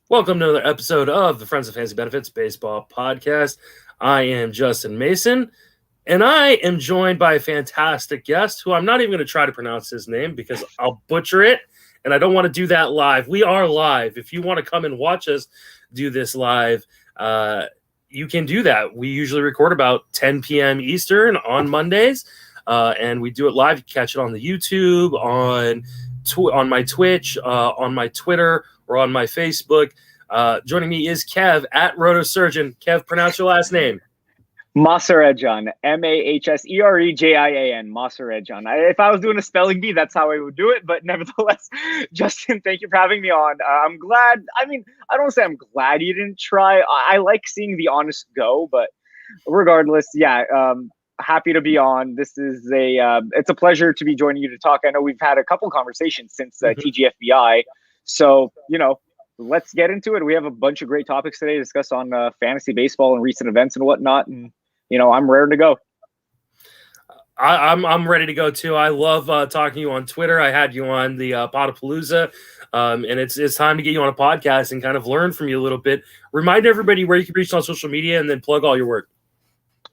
Welcome to another episode of the Friends of Fantasy Benefits Baseball Podcast. I am Justin Mason, and I am joined by a fantastic guest who I'm not even going to try to pronounce his name because I'll butcher it, and I don't want to do that live. We are live. If you want to come and watch us do this live, you can do that. We usually record about 10 p.m. Eastern on Mondays, and we do it live. You catch it on the YouTube, on my Twitch, on my Twitter, or on my Facebook. Joining me is Kev at Rotosurgeon. Kev, pronounce your last name. Mahserejian, Mahserejian, Mahserejian. If I was doing a spelling bee, that's how I would do it. But nevertheless, Justin, thank you for having me on. I'm glad. I mean, I don't say I'm glad you didn't try. I like seeing the honest go, but regardless, yeah, happy to be on. This is it's a pleasure to be joining you to talk. I know we've had a couple conversations since TGFBI. So, let's get into it. We have a bunch of great topics today to discuss on fantasy baseball and recent events and whatnot. And, I'm raring to go. I'm ready to go too. I love talking to you on Twitter. I had you on the Potapalooza, and it's time to get you on a podcast and kind of learn from you a little bit. Remind everybody where you can reach on social media and then plug all your work.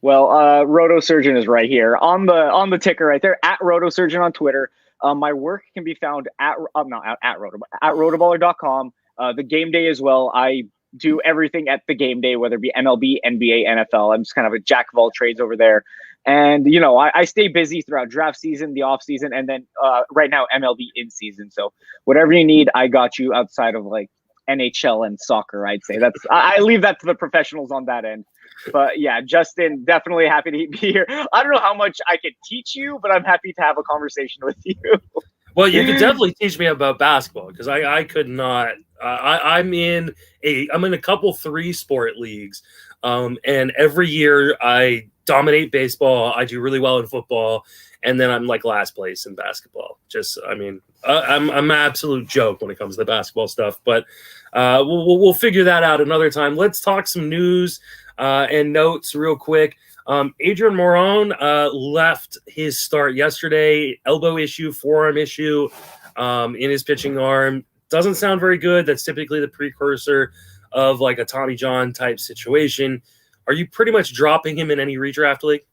Well, Rotosurgeon is right here on the ticker right there, at Rotosurgeon on Twitter. My work can be found at rotoballer.com. The game day as well. I do everything at the game day, whether it be MLB, NBA, NFL. I'm just kind of a jack of all trades over there. And, I stay busy throughout draft season, the off season, and then right now MLB in season. So whatever you need, I got you outside of like NHL and soccer, I'd say. I leave that to the professionals on that end. But yeah, Justin, definitely happy to be here. I don't know how much I could teach you, but I'm happy to have a conversation with you. Well, you could definitely teach me about basketball because I could not. I'm in a couple 3-sport leagues, and every year I dominate baseball. I do really well in football, and then I'm like last place in basketball. I'm an absolute joke when it comes to the basketball stuff. But we'll figure that out another time. Let's talk some news and notes real quick. Adrian Moron left his start yesterday. Elbow issue, forearm issue in his pitching arm. Doesn't sound very good. That's typically the precursor of like a Tommy John type situation. Are you pretty much dropping him in any redraft league?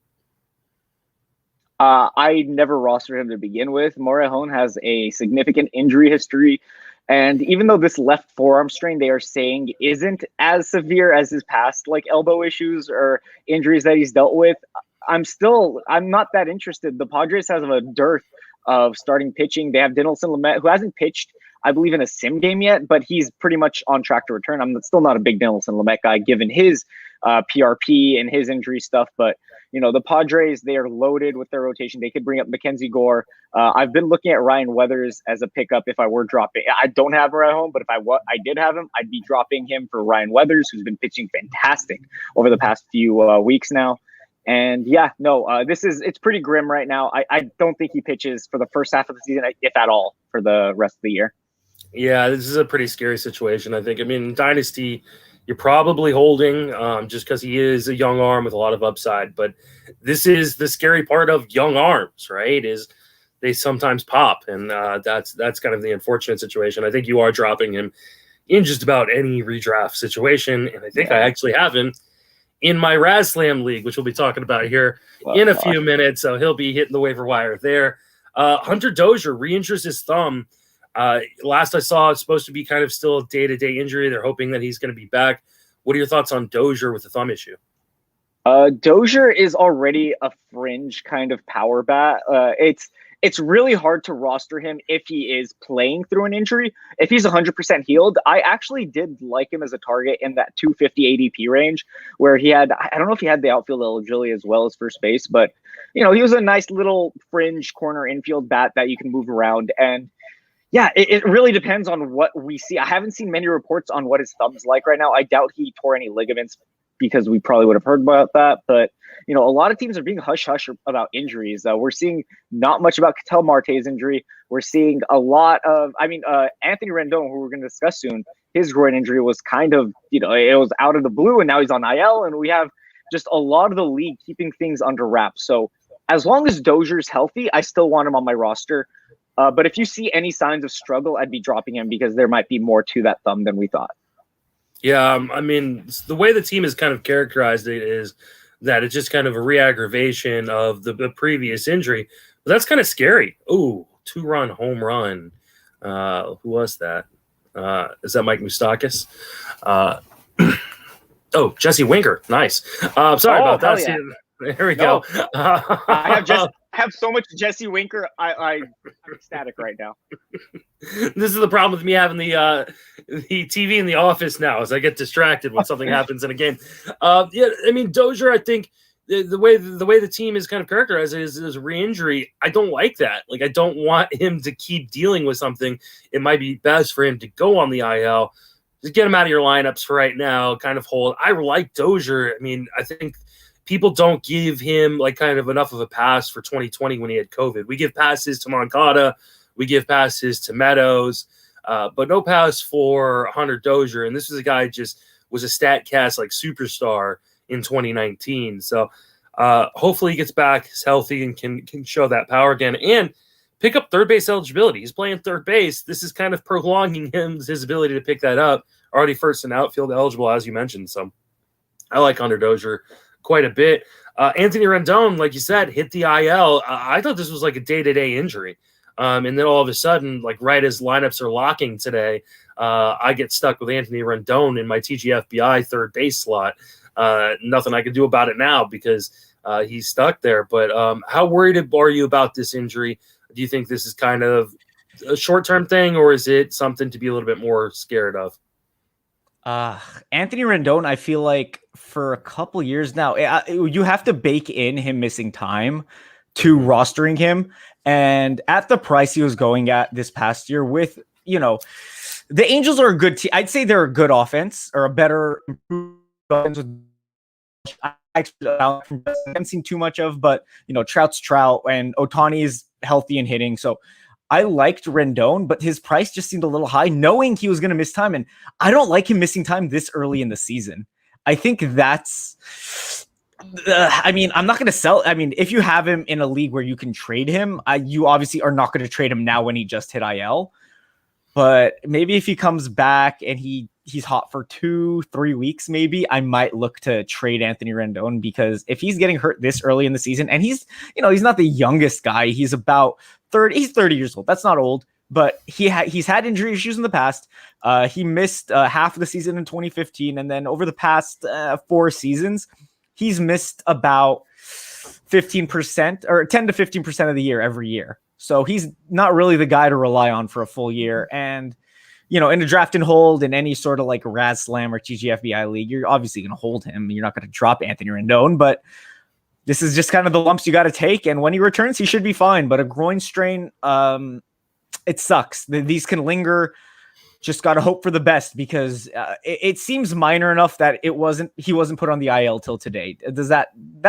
I never rostered him to begin with. Morejon has a significant injury history. And even though this left forearm strain they are saying isn't as severe as his past like elbow issues or injuries that he's dealt with, I'm not that interested. The Padres have a dearth of starting pitching. They have Dinelson Lamet, who hasn't pitched, I believe, in a sim game yet, but he's pretty much on track to return. I'm still not a big Dinelson Lamet guy given his PRP and his injury stuff, but the Padres, they are loaded with their rotation. They could bring up Mackenzie Gore. I've been looking at Ryan Weathers as a pickup if I were dropping. I don't have him at home, but if I did have him, I'd be dropping him for Ryan Weathers, who's been pitching fantastic over the past few weeks now. And it's pretty grim right now. I don't think he pitches for the first half of the season, if at all, for the rest of the year. Yeah, this is a pretty scary situation, I think. I mean, Dynasty, you're probably holding just because he is a young arm with a lot of upside. But this is the scary part of young arms, right, is they sometimes pop. And that's kind of the unfortunate situation. I think you are dropping him in just about any redraft situation. And I think I actually have him in my Razslam League, which we'll be talking about here in a few minutes. So he'll be hitting the waiver wire there. Hunter Dozier re-injures his thumb. Last I saw, it's supposed to be kind of still a day-to-day injury. They're hoping that he's going to be back. What are your thoughts on Dozier with the thumb issue? Dozier is already a fringe kind of power bat. It's really hard to roster him if he is playing through an injury. If he's 100% healed, I actually did like him as a target in that 250 ADP range where he had, I don't know if he had the outfield eligibility as well as first base, but he was a nice little fringe corner infield bat that you can move around. And yeah, it really depends on what we see. I haven't seen many reports on what his thumb's like right now. I doubt he tore any ligaments because we probably would have heard about that. But, a lot of teams are being hush-hush about injuries. We're seeing not much about Ketel Marte's injury. We're seeing a lot of, Anthony Rendon, who we're going to discuss soon, his groin injury was kind of, it was out of the blue, and now he's on IL. And we have just a lot of the league keeping things under wraps. So as long as Dozier's healthy, I still want him on my roster. But if you see any signs of struggle, I'd be dropping him because there might be more to that thumb than we thought. Yeah, I mean, the way the team has kind of characterized it is that it's just kind of a re-aggravation of the previous injury. But that's kind of scary. Ooh, 2-run home run. Who was that? Is that Mike Moustakis? Uh, oh, Jesse Winker. Nice. Sorry about that. Yeah. There we go. I have so much Jesse Winker. I'm ecstatic right now. This is the problem with me having the TV in the office now, as I get distracted when something happens in a game. Yeah, I mean Dozier. I think the way the team is kind of characterized is re-injury. I don't like that. Like I don't want him to keep dealing with something. It might be best for him to go on the IL. Just get him out of your lineups for right now. Kind of hold. I like Dozier. I mean, I think people don't give him like kind of enough of a pass for 2020 when he had COVID. We give passes to Moncada. We give passes to Meadows, but no pass for Hunter Dozier. And this was a guy just was a StatCast like superstar in 2019. So hopefully he gets back, is healthy, and can show that power again and pick up third base eligibility. He's playing third base. This is kind of prolonging his ability to pick that up. Already first and outfield eligible, as you mentioned. So I like Hunter Dozier quite a bit. Anthony Rendon, like you said, hit the IL. I thought this was like a day-to-day injury. And then all of a sudden, like right as lineups are locking today, I get stuck with Anthony Rendon in my TGFBI third base slot. Nothing I can do about it now because he's stuck there. But how worried are you about this injury? Do you think this is kind of a short-term thing, or is it something to be a little bit more scared of? Anthony Rendon, I feel like for a couple years now, you have to bake in him missing time to rostering him. And at the price he was going at this past year with, the Angels are a good team. I'd say they're a good offense or a better offense. I haven't seen too much of, but, Trout's Trout and Ohtani's healthy and hitting. So I liked Rendon, but his price just seemed a little high, knowing he was going to miss time. And I don't like him missing time this early in the season. I think that's... I'm not going to sell. I mean, if you have him in a league where you can trade him, you obviously are not going to trade him now when he just hit IL. But maybe if he comes back and he's hot for 2-3 weeks, maybe I might look to trade Anthony Rendon, because if he's getting hurt this early in the season, and he's not the youngest guy, he's about 30. He's 30 years old. That's not old, but he's had injury issues in the past. He missed half of the season in 2015, and then over the past 4 seasons. He's missed about 15% or 10 to 15% of the year every year. So he's not really the guy to rely on for a full year. And, in a draft and hold in any sort of like Raz Slam or TGFBI league, you're obviously going to hold him. You're not going to drop Anthony Rendon, but this is just kind of the lumps you got to take. And when he returns, he should be fine. But a groin strain, it sucks. These can linger. Just got to hope for the best, because it seems minor enough that he wasn't put on the IL till today. That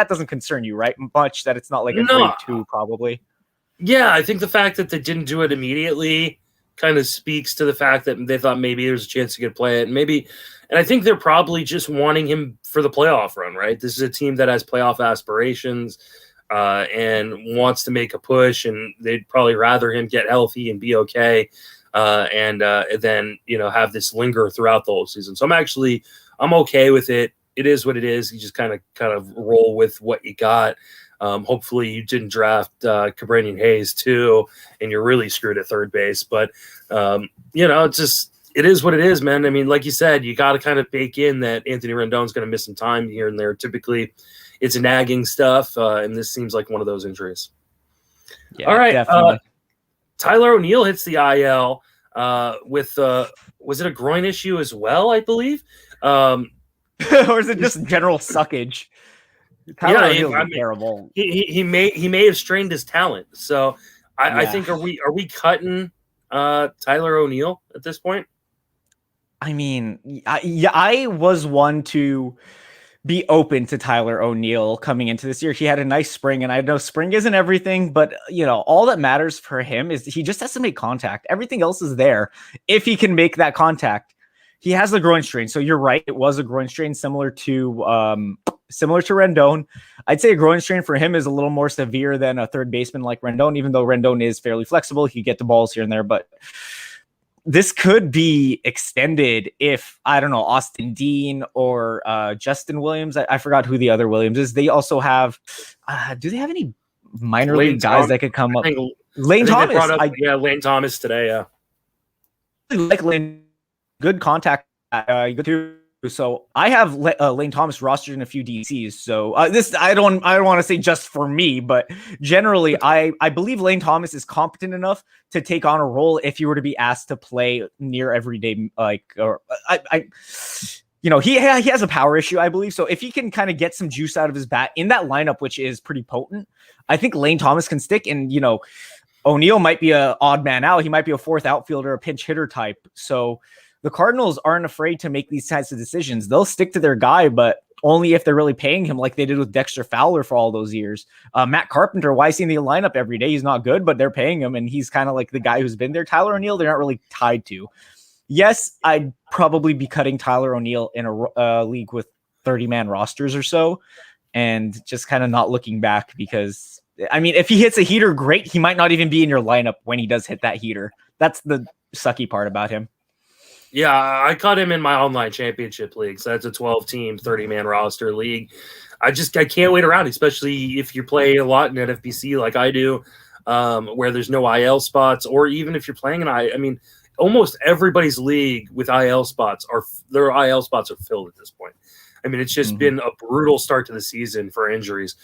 doesn't concern you, right? Much that it's not like a grade 2 probably. Yeah, I think the fact that they didn't do it immediately kind of speaks to the fact that they thought maybe there's a chance he could play it. And I think they're probably just wanting him for the playoff run, right? This is a team that has playoff aspirations and wants to make a push, and they'd probably rather him get healthy and be okay. And then, have this linger throughout the whole season. So I'm okay with it. It is what it is. You just kind of roll with what you got. Hopefully you didn't draft Cabranian Hayes too, and you're really screwed at third base. But, it is what it is, man. I mean, like you said, you got to kind of bake in that Anthony Rendon's going to miss some time here and there. Typically it's nagging stuff. And this seems like one of those injuries. Yeah, all right. Definitely. Tyler O'Neill hits the IL with was it a groin issue as well, I believe? Or is it just general suckage? Tyler O'Neill's terrible. He may have strained his talent. So I think are we cutting Tyler O'Neill at this point? I mean, I was one to be open to Tyler O'Neill coming into this year. He had a nice spring, and I know spring isn't everything, but all that matters for him is he just has to make contact. Everything else is there. If he can make that contact, he has the groin strain. So you're right. It was a groin strain similar to Rendon. I'd say a groin strain for him is a little more severe than a third baseman like Rendon, even though Rendon is fairly flexible. He can get the balls here and there, but this could be extended if, I don't know, Austin Dean or Justin Williams. I forgot who the other Williams is. They also have, do they have any minor league guys that could come up? Lane Thomas. They brought up, Lane Thomas today. Yeah. Like Lane, good contact. Good too. So I have Lane Thomas rostered in a few DCs. So this I don't want to say just for me, but generally I believe Lane Thomas is competent enough to take on a role if you were to be asked to play near every day. He has a power issue, I believe. So if he can kind of get some juice out of his bat in that lineup, which is pretty potent, I think Lane Thomas can stick. And O'Neill might be an odd man out. He might be a fourth outfielder, a pinch hitter type. So the Cardinals aren't afraid to make these types of decisions. They'll stick to their guy, but only if they're really paying him like they did with Dexter Fowler for all those years. Matt Carpenter, why is he in the lineup every day? He's not good, but they're paying him, and he's kind of like the guy who's been there. Tyler O'Neill, they're not really tied to. Yes, I'd probably be cutting Tyler O'Neill in a league with 30-man rosters or so, and just kind of not looking back because, if he hits a heater, great. He might not even be in your lineup when he does hit that heater. That's the sucky part about him. Yeah, I caught him in my online championship league. So that's a 12-team, 30-man roster league. I can't wait around, especially if you play a lot in NFBC like I do, where there's no IL spots, or even if you're playing almost everybody's league with IL spots are filled at this point. It's just been a brutal start to the season for injuries.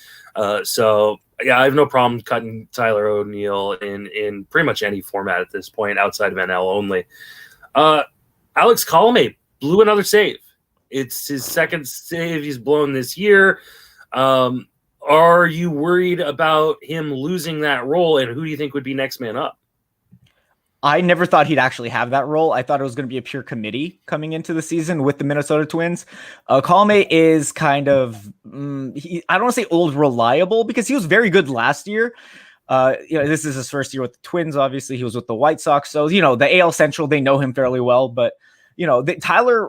So I have no problem cutting Tyler O'Neill in pretty much any format at this point outside of NL only. Alex Colomé blew another save. It's his second save he's blown this year. Are you worried about him losing that role, and who do you think would be next man up? I never thought he'd actually have that role. I thought it was going to be a pure committee coming into the season with the Minnesota Twins. Colomé is kind of, I don't want to say old reliable because he was very good last year. This is his first year with the Twins. Obviously, he was with the White Sox. So, the AL Central, they know him fairly well. But, Tyler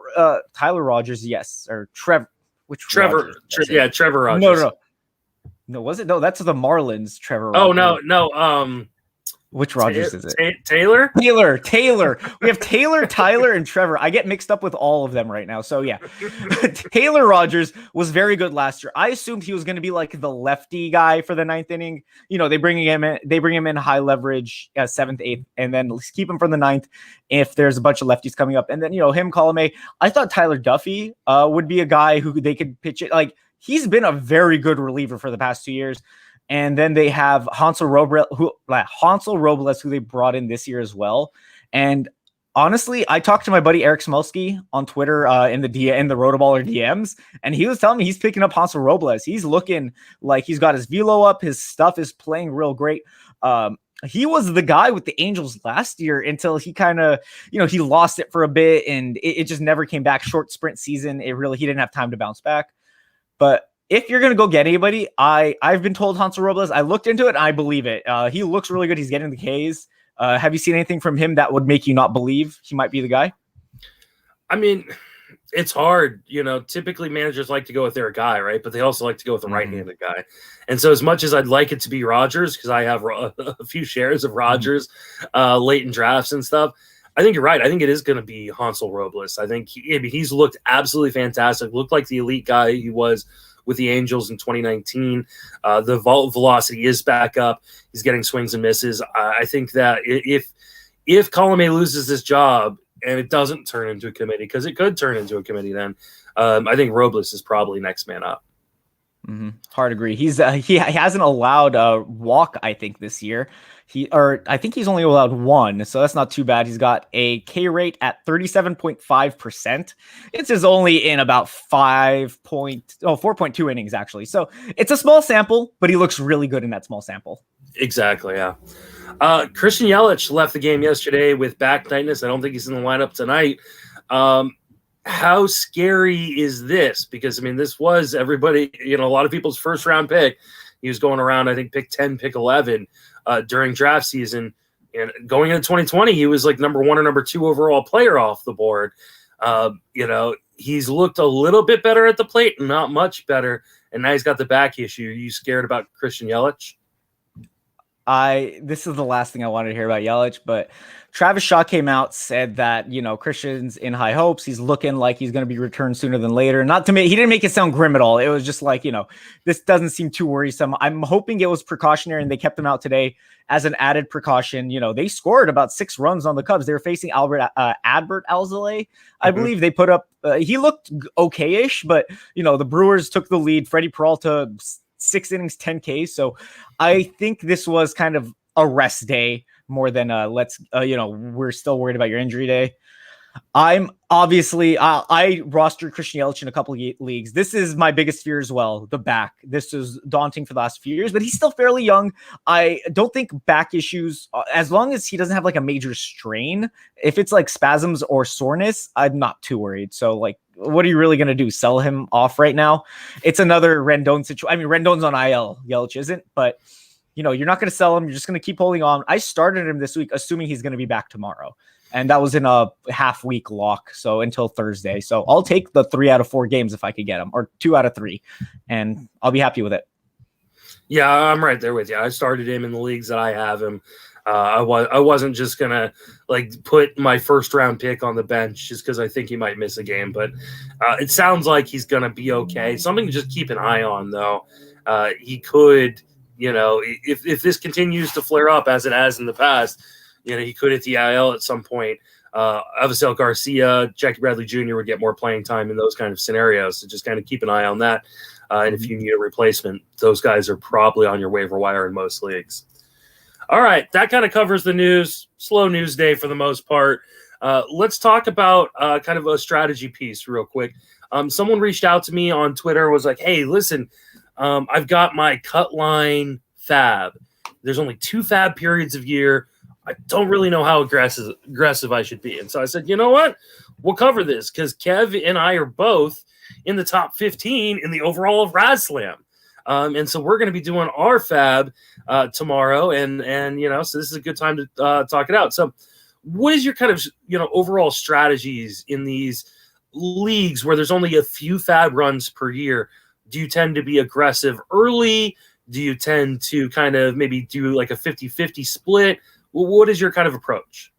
Rogers, yes. Or Trevor. Which Trevor? Trevor Rogers. No, was it? No, that's the Marlins, Trevor Rogers. Oh, no. Which Rogers is it? Taylor. We have Taylor, Tyler, and Trevor. I get mixed up with all of them right now. So yeah, Taylor Rogers was very good last year. I assumed he was going to be like the lefty guy for the ninth inning. They bring him in high leverage, seventh, eighth, and then keep him from the ninth if there's a bunch of lefties coming up. And then him, Colomé. I thought Tyler Duffy would be a guy who they could pitch it. Like he's been a very good reliever for the past 2 years. And then they have Hansel Robles, who they brought in this year as well. And honestly, I talked to my buddy Eric Smolsky on Twitter in the Rotoballer DMs, and he was telling me he's picking up Hansel Robles. He's looking like he's got his velo up. His stuff is playing real great. He was the guy with the Angels last year until he kind of, he lost it for a bit, and it just never came back. Short sprint season. He didn't have time to bounce back. But if you're going to go get anybody, I've been told Hansel Robles. I looked into it, and I believe it. He looks really good. He's getting the Ks. Have you seen anything from him that would make you not believe he might be the guy? It's hard. Typically managers like to go with their guy, right? But they also like to go with the right-handed guy. And so as much as I'd like it to be Rogers, because I have a few shares of Rogers late in drafts and stuff, I think you're right. I think it is going to be Hansel Robles. I think he's looked absolutely fantastic. Looked like the elite guy he was with the Angels in 2019. The velocity is back up. He's getting swings and misses. I think that if Colomé loses this job and it doesn't turn into a committee, because it could turn into a committee then, I think Robles is probably next man up. Mm-hmm. Hard agree. He hasn't allowed a walk, I think, this year. I think he's only allowed one, so that's not too bad. He's got a K rate at 37.5%. It's just only in about 4.2 innings, actually. So it's a small sample, but he looks really good in that small sample. Exactly, yeah. Christian Yelich left the game yesterday with back tightness. I don't think he's in the lineup tonight. How scary is this? Because, this was everybody, a lot of people's first round pick. He was going around, I think, pick 10, pick 11 during draft season. And going into 2020, he was like number 1 or number 2 overall player off the board. He's looked a little bit better at the plate, not much better. And now he's got the back issue. Are you scared about Christian Yelich? This is the last thing I wanted to hear about Yelich, but Travis Shaw came out, said that, Christian's in high hopes. He's looking like he's going to be returned sooner than later. Not to me. He didn't make it sound grim at all. It was just like, this doesn't seem too worrisome. I'm hoping it was precautionary and they kept him out today as an added precaution. They scored about 6 runs on the Cubs. They were facing Albert Alzolay. I believe they put up, he looked okay-ish, but, the Brewers took the lead. Freddie Peralta, 6 innings, 10 Ks. So I think this was kind of a rest day more than we're still worried about your injury day. I'm obviously I rostered Christian Yelich in a couple of leagues. This is my biggest fear as well. The back. This is daunting for the last few years, but he's still fairly young. I don't think back issues, as long as he doesn't have like a major strain, if it's like spasms or soreness, I'm not too worried. So like, what are you really going to do? Sell him off right now? It's another Rendon situation. I mean, Rendon's on IL. Yelich isn't, but you're not going to sell him. You're just going to keep holding on. I started him this week, assuming he's going to be back tomorrow. And that was in a half-week lock, so until Thursday. So I'll take the 3 out of 4 games if I could get them, or 2 out of 3, and I'll be happy with it. Yeah, I'm right there with you. I started him in the leagues that I have him. I wasn't just gonna put my first-round pick on the bench just because I think he might miss a game, but it sounds like he's gonna be okay. Something to just keep an eye on, though. He could, if this continues to flare up as it has in the past. He could hit the IL at some point. Avisail Garcia, Jackie Bradley Jr. would get more playing time in those kind of scenarios. So just kind of keep an eye on that. And if you need a replacement, those guys are probably on your waiver wire in most leagues. All right, that kind of covers the news. Slow news day for the most part. Let's talk about kind of a strategy piece real quick. Someone reached out to me on Twitter, was like, hey, listen, I've got my cut line fab. There's only 2 fab periods of year. I don't really know how aggressive I should be. And so I said, you know what? We'll cover this because Kev and I are both in the top 15 in the overall of RazSlam. And so we're going to be doing our fab tomorrow. And so this is a good time to talk it out. So what is your kind of, overall strategies in these leagues where there's only a few fab runs per year? Do you tend to be aggressive early? Do you tend to kind of maybe do like a 50-50 split? What is your kind of approach?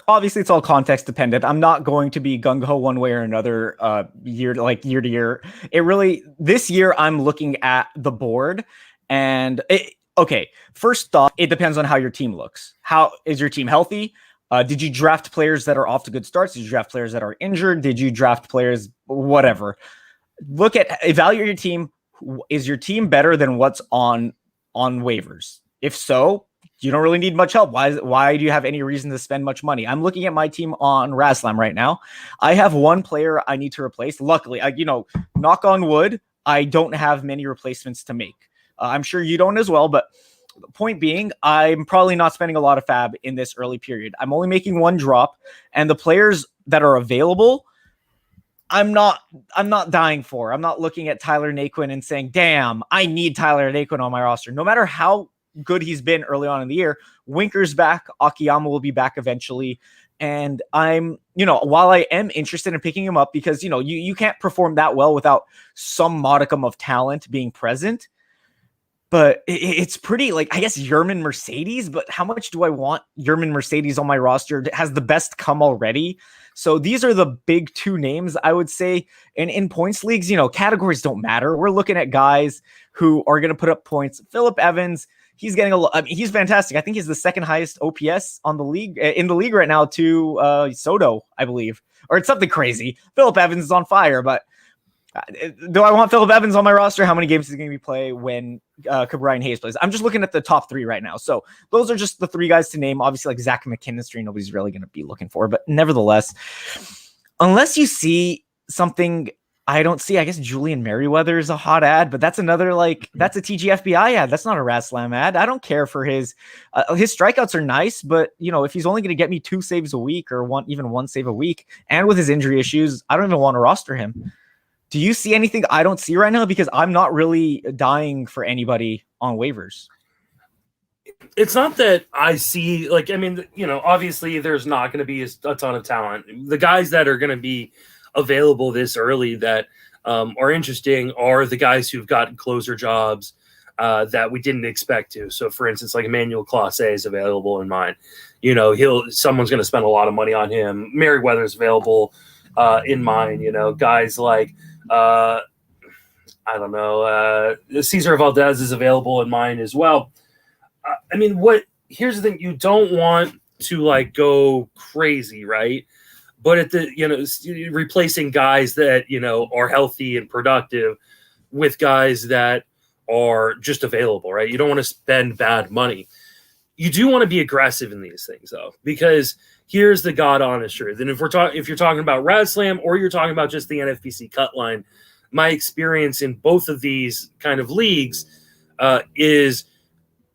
Obviously, it's all context dependent. I'm not going to be gung-ho one way or another year to year. This year, I'm looking at the board. And, first off, it depends on how your team looks. How is your team healthy? Did you draft players that are off to good starts? Did you draft players that are injured? Did you draft players, whatever? Evaluate your team. Is your team better than what's on waivers? If so, you don't really need much help. Why do you have any reason to spend much money? I'm looking at my team on RazSlam right now. I have 1 player I need to replace. Luckily, knock on wood, I don't have many replacements to make. I'm sure you don't as well, but the point being, I'm probably not spending a lot of fab in this early period. I'm only making 1 drop, and the players that are available, I'm not dying for. I'm not looking at Tyler Naquin and saying, damn, I need Tyler Naquin on my roster. No matter how good he's been early on in the year, Winker's back, Akiyama will be back eventually. And I'm, while I am interested in picking him up because, you can't perform that well without some modicum of talent being present. But it's pretty I guess Yermin Mercedes, but how much do I want Yermin Mercedes on my roster? Has the best come already? So these are the big 2 names, I would say. And in points leagues, categories don't matter. We're looking at guys who are going to put up points. Phillip Evans, he's getting he's fantastic. I think he's the 2nd highest OPS in the league right now to Soto, I believe, or it's something crazy. Phillip Evans is on fire, but do I want Phillip Evans on my roster? How many games is he going to be play when Brian Hayes plays? I'm just looking at the top 3 right now. So those are just the 3 guys to name. Obviously, like Zach McKinstry, nobody's really going to be looking for. But nevertheless, unless you see something I don't see, I guess Julian Merriweather is a hot ad, but that's another that's a TGFBI ad. That's not a RazSlam ad. I don't care for his strikeouts are nice, but if he's only going to get me 2 saves a week or even one save a week, and with his injury issues, I don't even want to roster him. Do you see anything I don't see right now? Because I'm not really dying for anybody on waivers. It's not that I see, obviously there's not going to be a ton of talent. The guys that are going to be available this early that are interesting are the guys who've gotten closer jobs. that we didn't expect to. So, for instance, like Emmanuel Clase is available in mine. You know, someone's going to spend a lot of money on him. Merriweather's available in mine. You know, guys like I don't know, Cesar Valdez is available in mine as well. I mean, here's the thing: you don't want to like go crazy, right? But at the, you know, replacing guys that, you know, are healthy and productive with guys that are just available, right? You don't want to spend bad money. You do want to be aggressive in these things, though, because here's the God honest truth. And if you're talking about RadSlam or you're talking about just the NFBC cut line, my experience in both of these kind of leagues is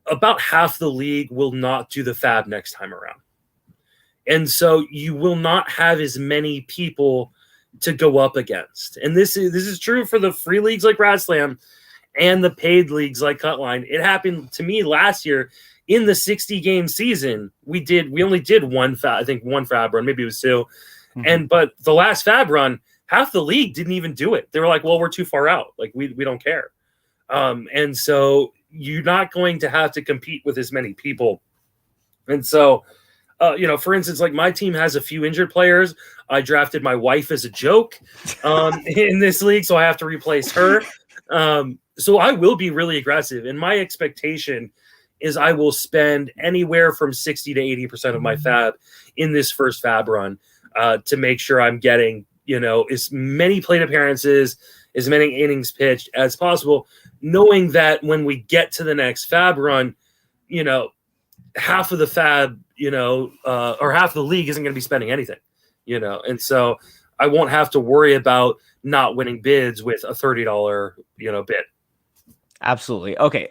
about half the league will not do the fab next time around. And so you will not have as many people to go up against. And this is true for the free leagues like RadSlam and the paid leagues like Cutline. It happened to me last year in the 60-game season. We only did one fab run, maybe it was two. Mm-hmm. But the last fab run, half the league didn't even do it. They were like, well, we're too far out. Like we don't care. And so you're not going to have to compete with as many people. And so you know, for instance, like my team has a few injured players. I drafted my wife as a joke in this league, so I have to replace her. So I will be really aggressive. And my expectation is I will spend anywhere from 60 to 80% of my fab in this first fab run to make sure I'm getting, you know, as many plate appearances, as many innings pitched as possible, knowing that when we get to the next fab run, you know, half of the fab, you know, or half the league isn't going to be spending anything, you know, and so I won't have to worry about not winning bids with a $30, you know, bid. Absolutely. Okay.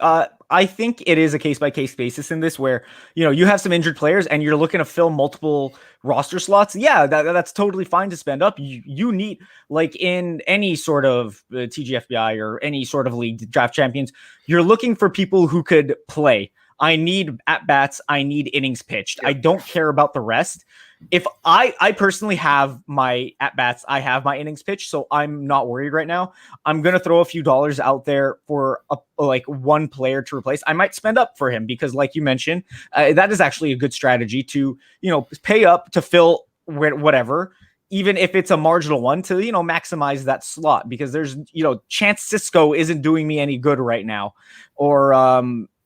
I think it is a case-by-case basis in this where, you know, you have some injured players and you're looking to fill multiple roster slots. Yeah, that's totally fine to spend up. You need, like in any sort of TGFBI or any sort of league, draft champions, you're looking for people who could play. I need at-bats. I need innings pitched. I don't care about the rest. If I personally have my at-bats, I have my innings pitched, so I'm not worried right now. I'm going to throw a few dollars out there for like one player to replace. I might spend up for him because, like you mentioned, that is actually a good strategy to, you know, pay up to fill whatever, even if it's a marginal one, to, you know, maximize that slot, because there's, you know, Chance Cisco isn't doing me any good right now, or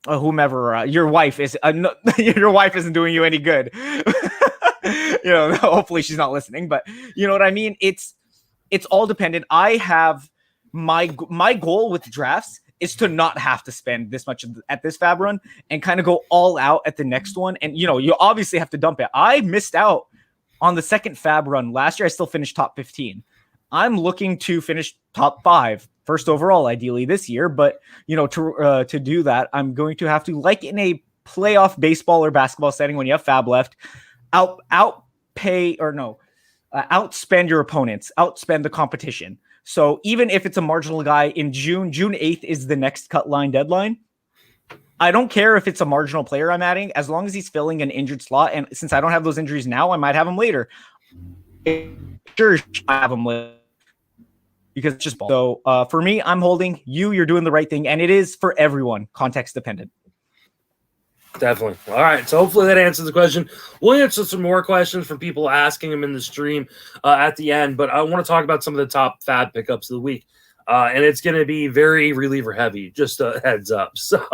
whomever, your wife isn't doing you any good. You know, hopefully she's not listening, but you know what I mean? It's all dependent. I have my goal with drafts is to not have to spend this much at this fab run and kind of go all out at the next one. And, you know, you obviously have to dump it. I missed out on the second fab run last year. I still finished top 15. I'm looking to finish top 5, first overall, ideally this year. But, you know, to do that, I'm going to have to, like in a playoff baseball or basketball setting, when you have fab left, outspend your opponents, outspend the competition. So even if it's a marginal guy in June 8th is the next cut line deadline. I don't care if it's a marginal player I'm adding, as long as he's filling an injured slot. And since I don't have those injuries now, I might have him later. Sure, I have him later. Because it's just ball. So for me, I'm holding. You're doing the right thing. And it is for everyone, context dependent. Definitely. All right. So hopefully that answers the question. We'll answer some more questions from people asking them in the stream at the end. But I want to talk about some of the top fab pickups of the week. And it's going to be very reliever heavy, just a heads up. So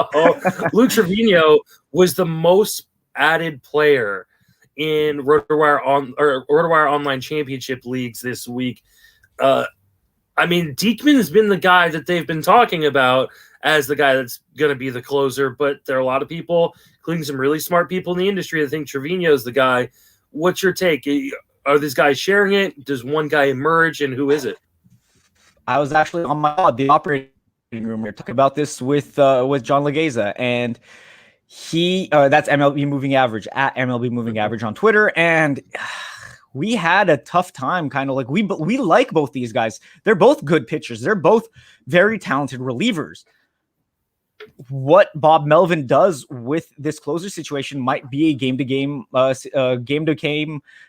Luke Trevino was the most added player in RotoWire Online Championship leagues this week. I mean, Diekman has been the guy that they've been talking about as the guy that's going to be the closer, but there are a lot of people, including some really smart people in the industry, that think Trevino is the guy. What's your take? Are these guys sharing it? Does one guy emerge, and who is it? I was actually on the operating room here talking about this with John Legeza, and he that's MLB Moving Average at MLB Moving Average on Twitter, and we had a tough time. Kind of like we like both these guys. They're both good pitchers. They're both very talented relievers. What Bob Melvin does with this closer situation might be a game-to-game,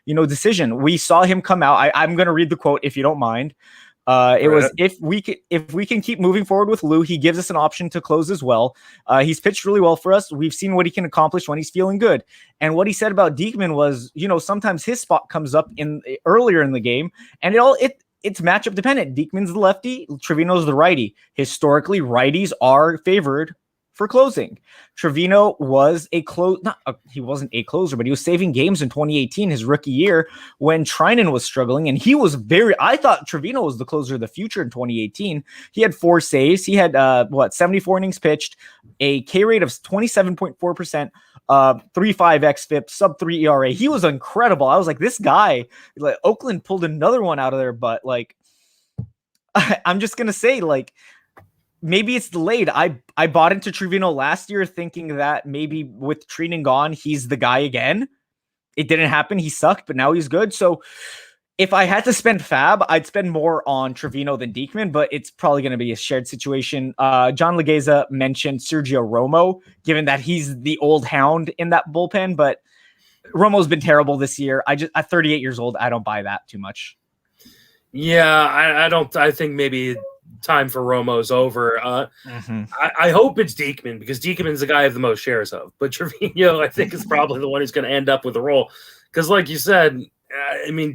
you know, decision. We saw him come out. I'm going to read the quote if you don't mind. It was if we can keep moving forward with Lou, he gives us an option to close as well. He's pitched really well for us. We've seen what he can accomplish when he's feeling good. And what he said about Diekman was, sometimes his spot comes up in earlier in the game, and it's matchup dependent. Diekman's the lefty, Trevino's the righty. Historically, righties are favored for closing. Trevino was he wasn't a closer, but he was saving games in 2018, his rookie year, when Treinen was struggling. And he was I thought Trevino was the closer of the future in 2018. He had 4 saves. He had 74 innings pitched, a K rate of 27.4%, 3.5 xFIP, sub 3 ERA. He was incredible. I was like, this guy, like, Oakland pulled another one out of their butt. Like, I'm just gonna say, like, maybe it's delayed. I bought into Trevino last year thinking that maybe with Treinen gone, he's the guy again. It didn't happen. He sucked, but now he's good. So if I had to spend fab, I'd spend more on Trevino than Diekman, but it's probably going to be a shared situation. John Legeza mentioned Sergio Romo, given that he's the old hound in that bullpen, but Romo's been terrible this year. At 38 years old, I don't buy that too much. Yeah, I don't. I think maybe time for Romo's over. I hope it's Diekman, because Diekman's the guy I have the most shares of. But Trevino, I think, is probably the one who's going to end up with the role. Because like you said,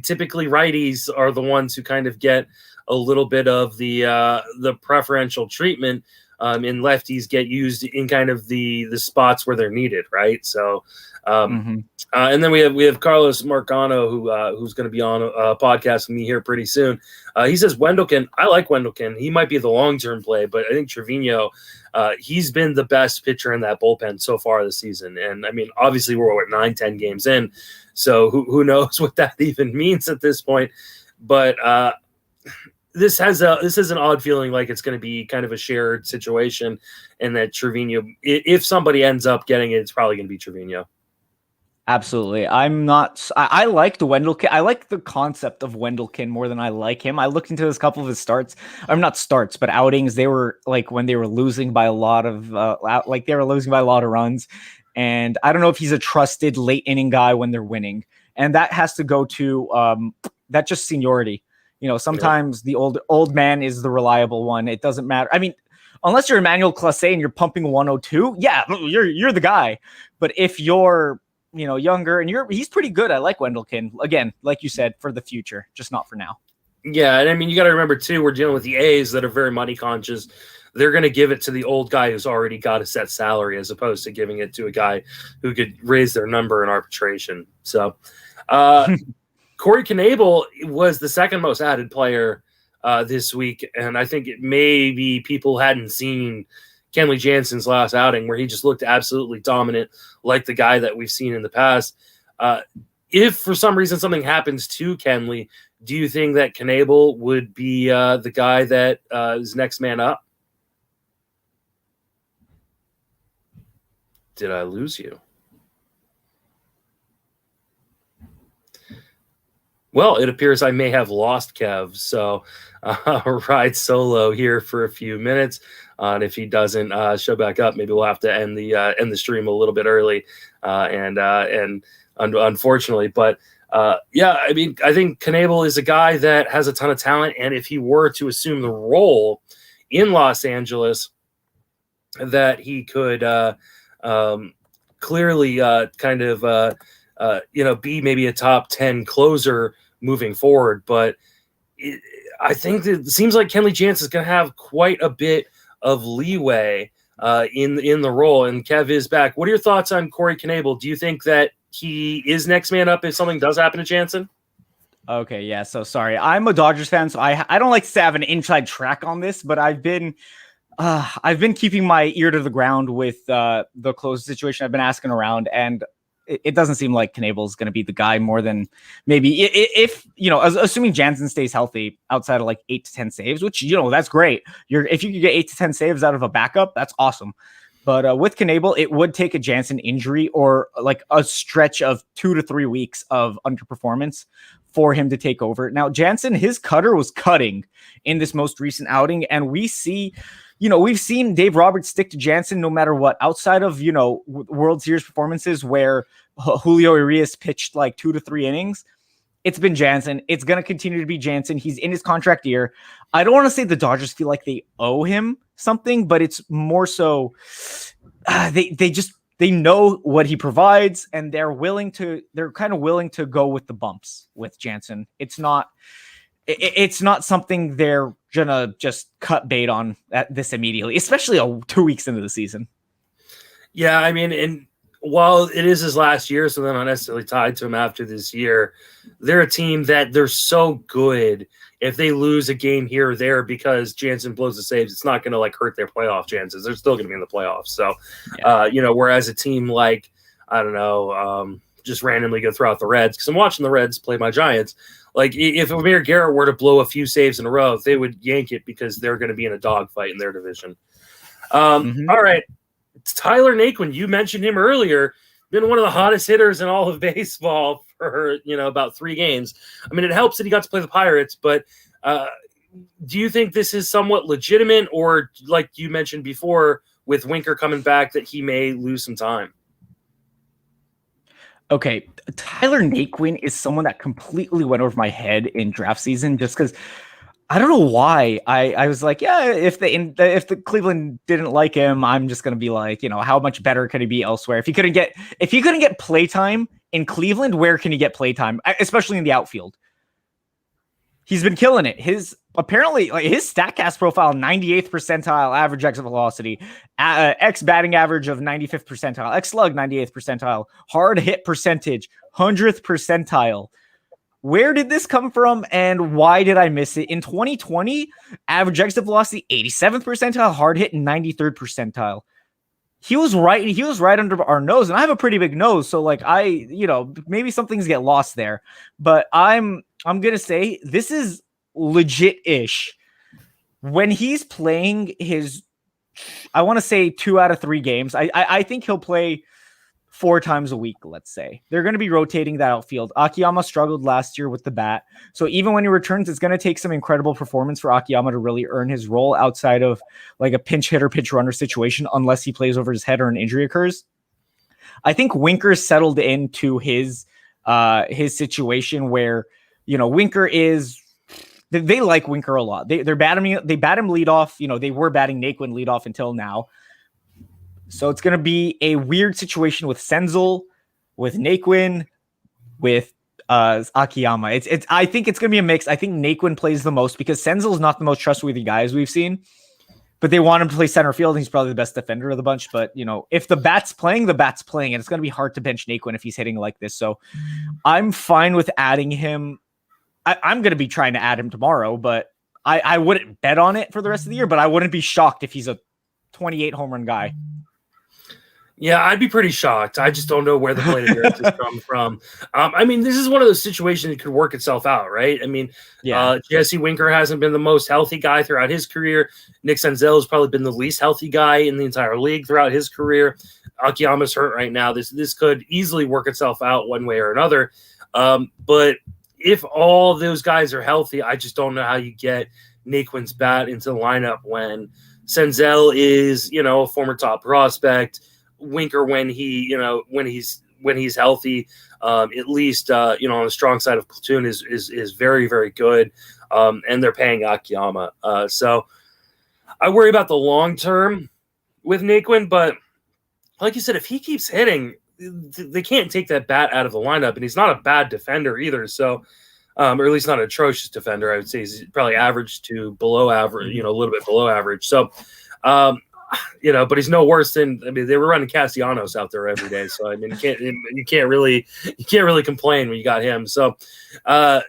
typically righties are the ones who kind of get a little bit of the preferential treatment, and lefties get used in kind of the spots where they're needed, right? So, and then we have Carlos Marcano, who's going to be on a podcast with me here pretty soon. He says Wendelken. I like Wendelken. He might be the long-term play, but I think Trevino, he's been the best pitcher in that bullpen so far this season. And obviously we're 9-10 games in, so who knows what that even means at this point. But this has an odd feeling like it's going to be kind of a shared situation, and that Trevino, if somebody ends up getting it, it's probably going to be Trevino. Absolutely. I like the Wendelken. I like the concept of Wendelken more than I like him. I looked into a couple of his starts. Not starts, but outings. They were like when they were losing by a lot of runs. And I don't know if he's a trusted late inning guy when they're winning. And that has to go to that just seniority. Sometimes the old man is the reliable one. It doesn't matter. Unless you're Emmanuel Clase and you're pumping 102, yeah, you're the guy. But if you're younger and he's pretty good. I like Wendelken, again, like you said, for the future, just not for now. Yeah, and you got to remember too, we're dealing with the A's that are very money conscious. They're going to give it to the old guy who's already got a set salary, as opposed to giving it to a guy who could raise their number in arbitration. So, Corey Knebel was the second most added player this week, and I think maybe people hadn't seen Kenley Jansen's last outing, where he just looked absolutely dominant, like the guy that we've seen in the past. If for some reason something happens to Kenley, do you think that Knebel would be the guy that is next man up? Did I lose you? Well, it appears I may have lost Kev, so ride solo here for a few minutes. And if he doesn't show back up, maybe we'll have to end the stream a little bit early, and unfortunately, but yeah, I think Knebel is a guy that has a ton of talent, and if he were to assume the role in Los Angeles, that he could clearly be maybe a top 10 closer moving forward. But I think that it seems like Kenley Jansen is going to have quite a bit of leeway in the role. And Kev is back. What are your thoughts on Corey Knebel? Do you think that he is next man up if something does happen to Jansen? Okay, yeah. So sorry, I'm a Dodgers fan, so I don't like to have an inside track on this, but I've been keeping my ear to the ground with the close situation. I've been asking around, and it doesn't seem like Knebel is going to be the guy more than maybe if assuming Jansen stays healthy outside of like 8 to 10 saves, which that's great. If you could get 8 to 10 saves out of a backup, that's awesome. But with Knebel, it would take a Jansen injury or like a stretch of 2 to 3 weeks of underperformance for him to take over. Now, Jansen, his cutter was cutting in this most recent outing, and we've seen Dave Roberts stick to Jansen no matter what, outside of, World Series performances where Julio Urias pitched like 2 to 3 innings. it's been Jansen. It's going to continue to be Jansen. He's in his contract year. I don't want to say the Dodgers feel like they owe him something, but it's more so they know what he provides, and they're kind of willing to go with the bumps with Jansen. It's not something they're gonna just cut bait on at this immediately, especially 2 weeks into the season. Yeah, I mean, and while it is his last year, so they're not necessarily tied to him after this year, they're a team that they're so good. If they lose a game here or there because Jansen blows the saves, it's not going to like hurt their playoff chances. They're still going to be in the playoffs. So, whereas a team like, I don't know, just randomly go throw out the Reds, because I'm watching the Reds play my Giants. Like, if Amir Garrett were to blow a few saves in a row, they would yank it because they're going to be in a dogfight in their division. All right. It's Tyler Naquin. You mentioned him earlier. Been one of the hottest hitters in all of baseball for, about 3 games. I mean, it helps that he got to play the Pirates, but do you think this is somewhat legitimate, or like you mentioned before with Winker coming back, that he may lose some time? Okay, Tyler Naquin is someone that completely went over my head in draft season just because I don't know why. I was like, yeah, if the Cleveland didn't like him, I'm just gonna be like, how much better could he be elsewhere? If he couldn't get playtime in Cleveland, where can he get playtime, especially in the outfield? He's been killing it. His StatCast profile, 98th percentile average exit velocity, X batting average of 95th percentile, X slug 98th percentile, hard hit percentage 100th percentile. Where did this come from, and why did I miss it? In 2020, average exit velocity 87th percentile, hard hit 93rd percentile. He was right under our nose, and I have a pretty big nose, so like maybe some things get lost there. But I'm gonna say this is legit-ish. When he's playing his, I want to say 2 out of 3 games, I think he'll play 4 times a week, let's say. They're going to be rotating that outfield. Akiyama struggled last year with the bat. So even when he returns, it's going to take some incredible performance for Akiyama to really earn his role outside of like a pinch hitter, pinch runner situation, unless he plays over his head or an injury occurs. I think Winker's settled into his situation where, Winker is, they like Winker a lot. They bat him leadoff. They were batting Naquin leadoff until now. So it's going to be a weird situation with Senzel, with Naquin, with Akiyama. I think it's going to be a mix. I think Naquin plays the most because Senzel's not the most trustworthy guy as we've seen, but they want him to play center field, and he's probably the best defender of the bunch. But, if the bat's playing, and it's going to be hard to bench Naquin if he's hitting like this. So I'm fine with adding him. I'm going to be trying to add him tomorrow, but I wouldn't bet on it for the rest of the year, but I wouldn't be shocked if he's a 28 home run guy. Yeah, I'd be pretty shocked. I just don't know where the plate appearances come from. I mean, this is one of those situations that could work itself out, right? I mean, Jesse Winker hasn't been the most healthy guy throughout his career. Nick Senzel has probably been the least healthy guy in the entire league throughout his career. Akiyama's hurt right now. This could easily work itself out one way or another. But if all those guys are healthy, I just don't know how you get Naquin's bat into the lineup when Senzel is, a former top prospect. Winker, when he's healthy, at least on the strong side of platoon is very, very good. And they're paying Akiyama. So I worry about the long term with Naquin, but like you said, if he keeps hitting, they can't take that bat out of the lineup, and he's not a bad defender either. So, or at least not an atrocious defender. I would say he's probably average to below average, a little bit below average. So, but he's no worse than, they were running Castellanos out there every day. So, you can't really complain when you got him. So, I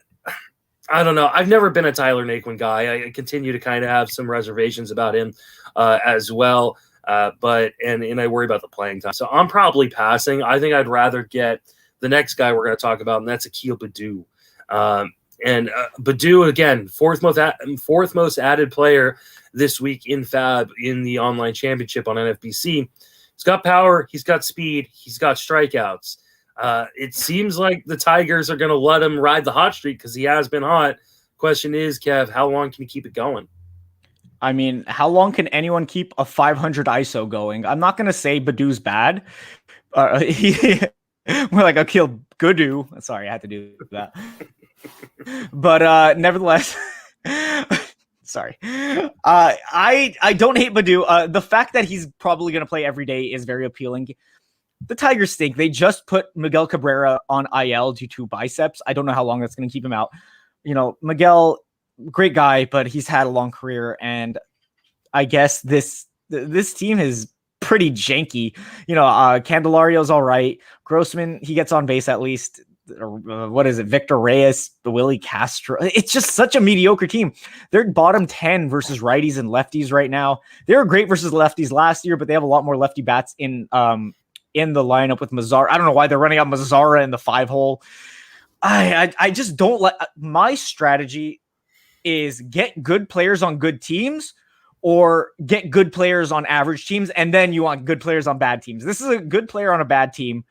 don't know. I've never been a Tyler Naquin guy. I continue to kind of have some reservations about him as well. But I worry about the playing time. So I'm probably passing. I think I'd rather get the next guy we're going to talk about, and that's Akil Baddoo. Baddoo, again, fourth most added player this week in FAB in the online championship on NFBC. He's got power, he's got speed, he's got strikeouts. It seems like the Tigers are going to let him ride the hot streak because he has been hot. Question is, Kev, how long can he keep it going? I mean, how long can anyone keep a 500 ISO going? I'm not going to say Baddoo's bad. We're like Akil Baddoo. Sorry, I had to do that. But nevertheless, sorry. I don't hate Badu. The fact that he's probably going to play every day is very appealing. The Tigers stink. They just put Miguel Cabrera on IL due to biceps. I don't know how long that's going to keep him out. Miguel, great guy, but he's had a long career, and I guess this team is pretty janky. Candelario's all right. Grossman, he gets on base at least. What is it? Victor Reyes, Willie Castro. It's just such a mediocre team. They're bottom 10 versus righties and lefties right now. They were great versus lefties last year, but they have a lot more lefty bats in the lineup with Mazzara. I don't know why they're running out Mazzara in the 5-hole. I just don't like. My strategy is get good players on good teams or get good players on average teams, and then you want good players on bad teams. This is a good player on a bad team.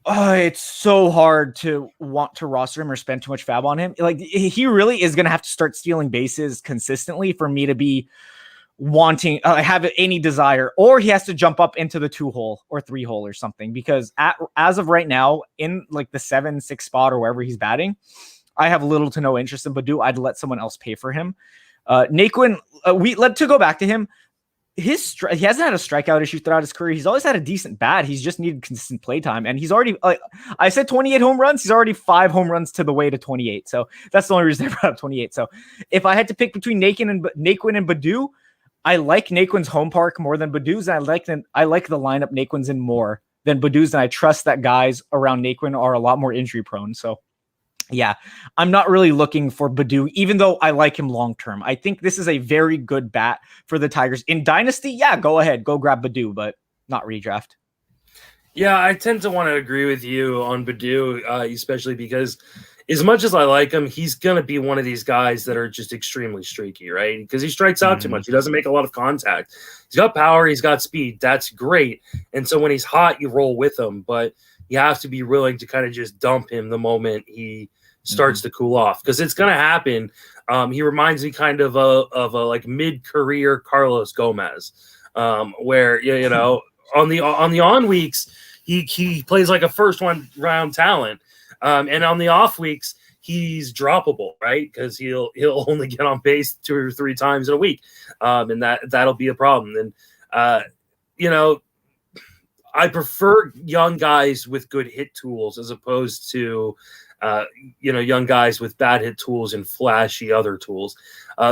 It's so hard to want to roster him or spend too much fab on him. Like, he really is going to have to start stealing bases consistently for me to be wanting have any desire, or he has to jump up into the 2-hole or 3-hole or something, because as of right now, in like the 7-6 spot or wherever he's batting, I have little to no interest in Badu. I'd let someone else pay for him. Naquin, to go back to him, he hasn't had a strikeout issue throughout his career. He's always had a decent bat. He's just needed consistent play time. And he's already, I said 28 home runs. He's already 5 home runs to the way to 28. So that's the only reason I brought up 28. So if I had to pick between Naquin and Badu, I like Naquin's home park more than Badu's. And I like the lineup Naquin's in more than Badu's. And I trust that guys around Naquin are a lot more injury prone. So yeah, I'm not really looking for Badu, even though I like him long-term. I think this is a very good bat for the Tigers. In Dynasty, yeah, go ahead. Go grab Badu, but not redraft. Yeah, I tend to want to agree with you on Badu, especially because as much as I like him, he's going to be one of these guys that are just extremely streaky, right? Because he strikes out too much. He doesn't make a lot of contact. He's got power. He's got speed. That's great. And so when he's hot, you roll with him. But you have to be willing to kind of just dump him the moment he starts to cool off, because it's going to happen. He reminds me kind of a like mid-career Carlos Gomez, where on the on weeks he plays like a first round talent, and on the off weeks he's droppable, right? Because he'll only get on base 2 or 3 times in a week, and that'll be a problem. And I prefer young guys with good hit tools as opposed to young guys with bad hit tools and flashy other tools,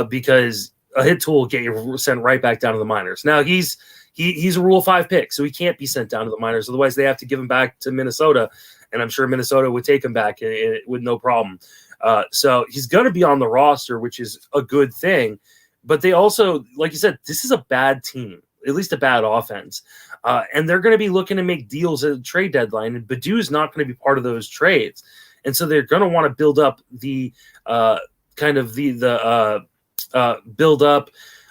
because a hit tool will get you sent right back down to the minors. Now he's a Rule 5 pick, so he can't be sent down to the minors. Otherwise, they have to give him back to Minnesota, and I'm sure Minnesota would take him back with no problem. So he's going to be on the roster, which is a good thing. But they also, like you said, this is a bad team, at least a bad offense. And they're going to be looking to make deals at the trade deadline, and Badu's not going to be part of those trades. And so they're going to want to build up build up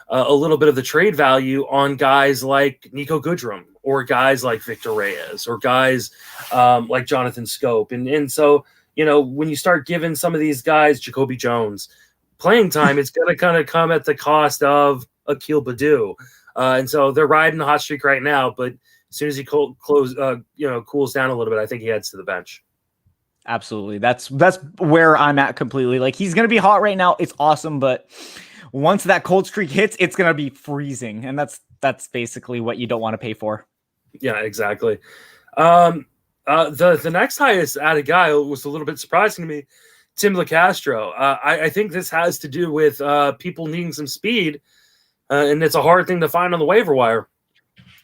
a little bit of the trade value on guys like Nico Goodrum, or guys like Victor Reyes, or guys like Jonathan Scope. And so, when you start giving some of these guys, Jacoby Jones, playing time, it's going to kind of come at the cost of Akil Badu. And so they're riding the hot streak right now, but as soon as he cools down a little bit, I think he heads to the bench. Absolutely. That's where I'm at completely. Like, he's going to be hot right now. It's awesome. But once that cold streak hits, it's going to be freezing. And that's basically what you don't want to pay for. Yeah, exactly. The next highest added guy was a little bit surprising to me, Tim LeCastro. I think this has to do with people needing some speed. And it's a hard thing to find on the waiver wire.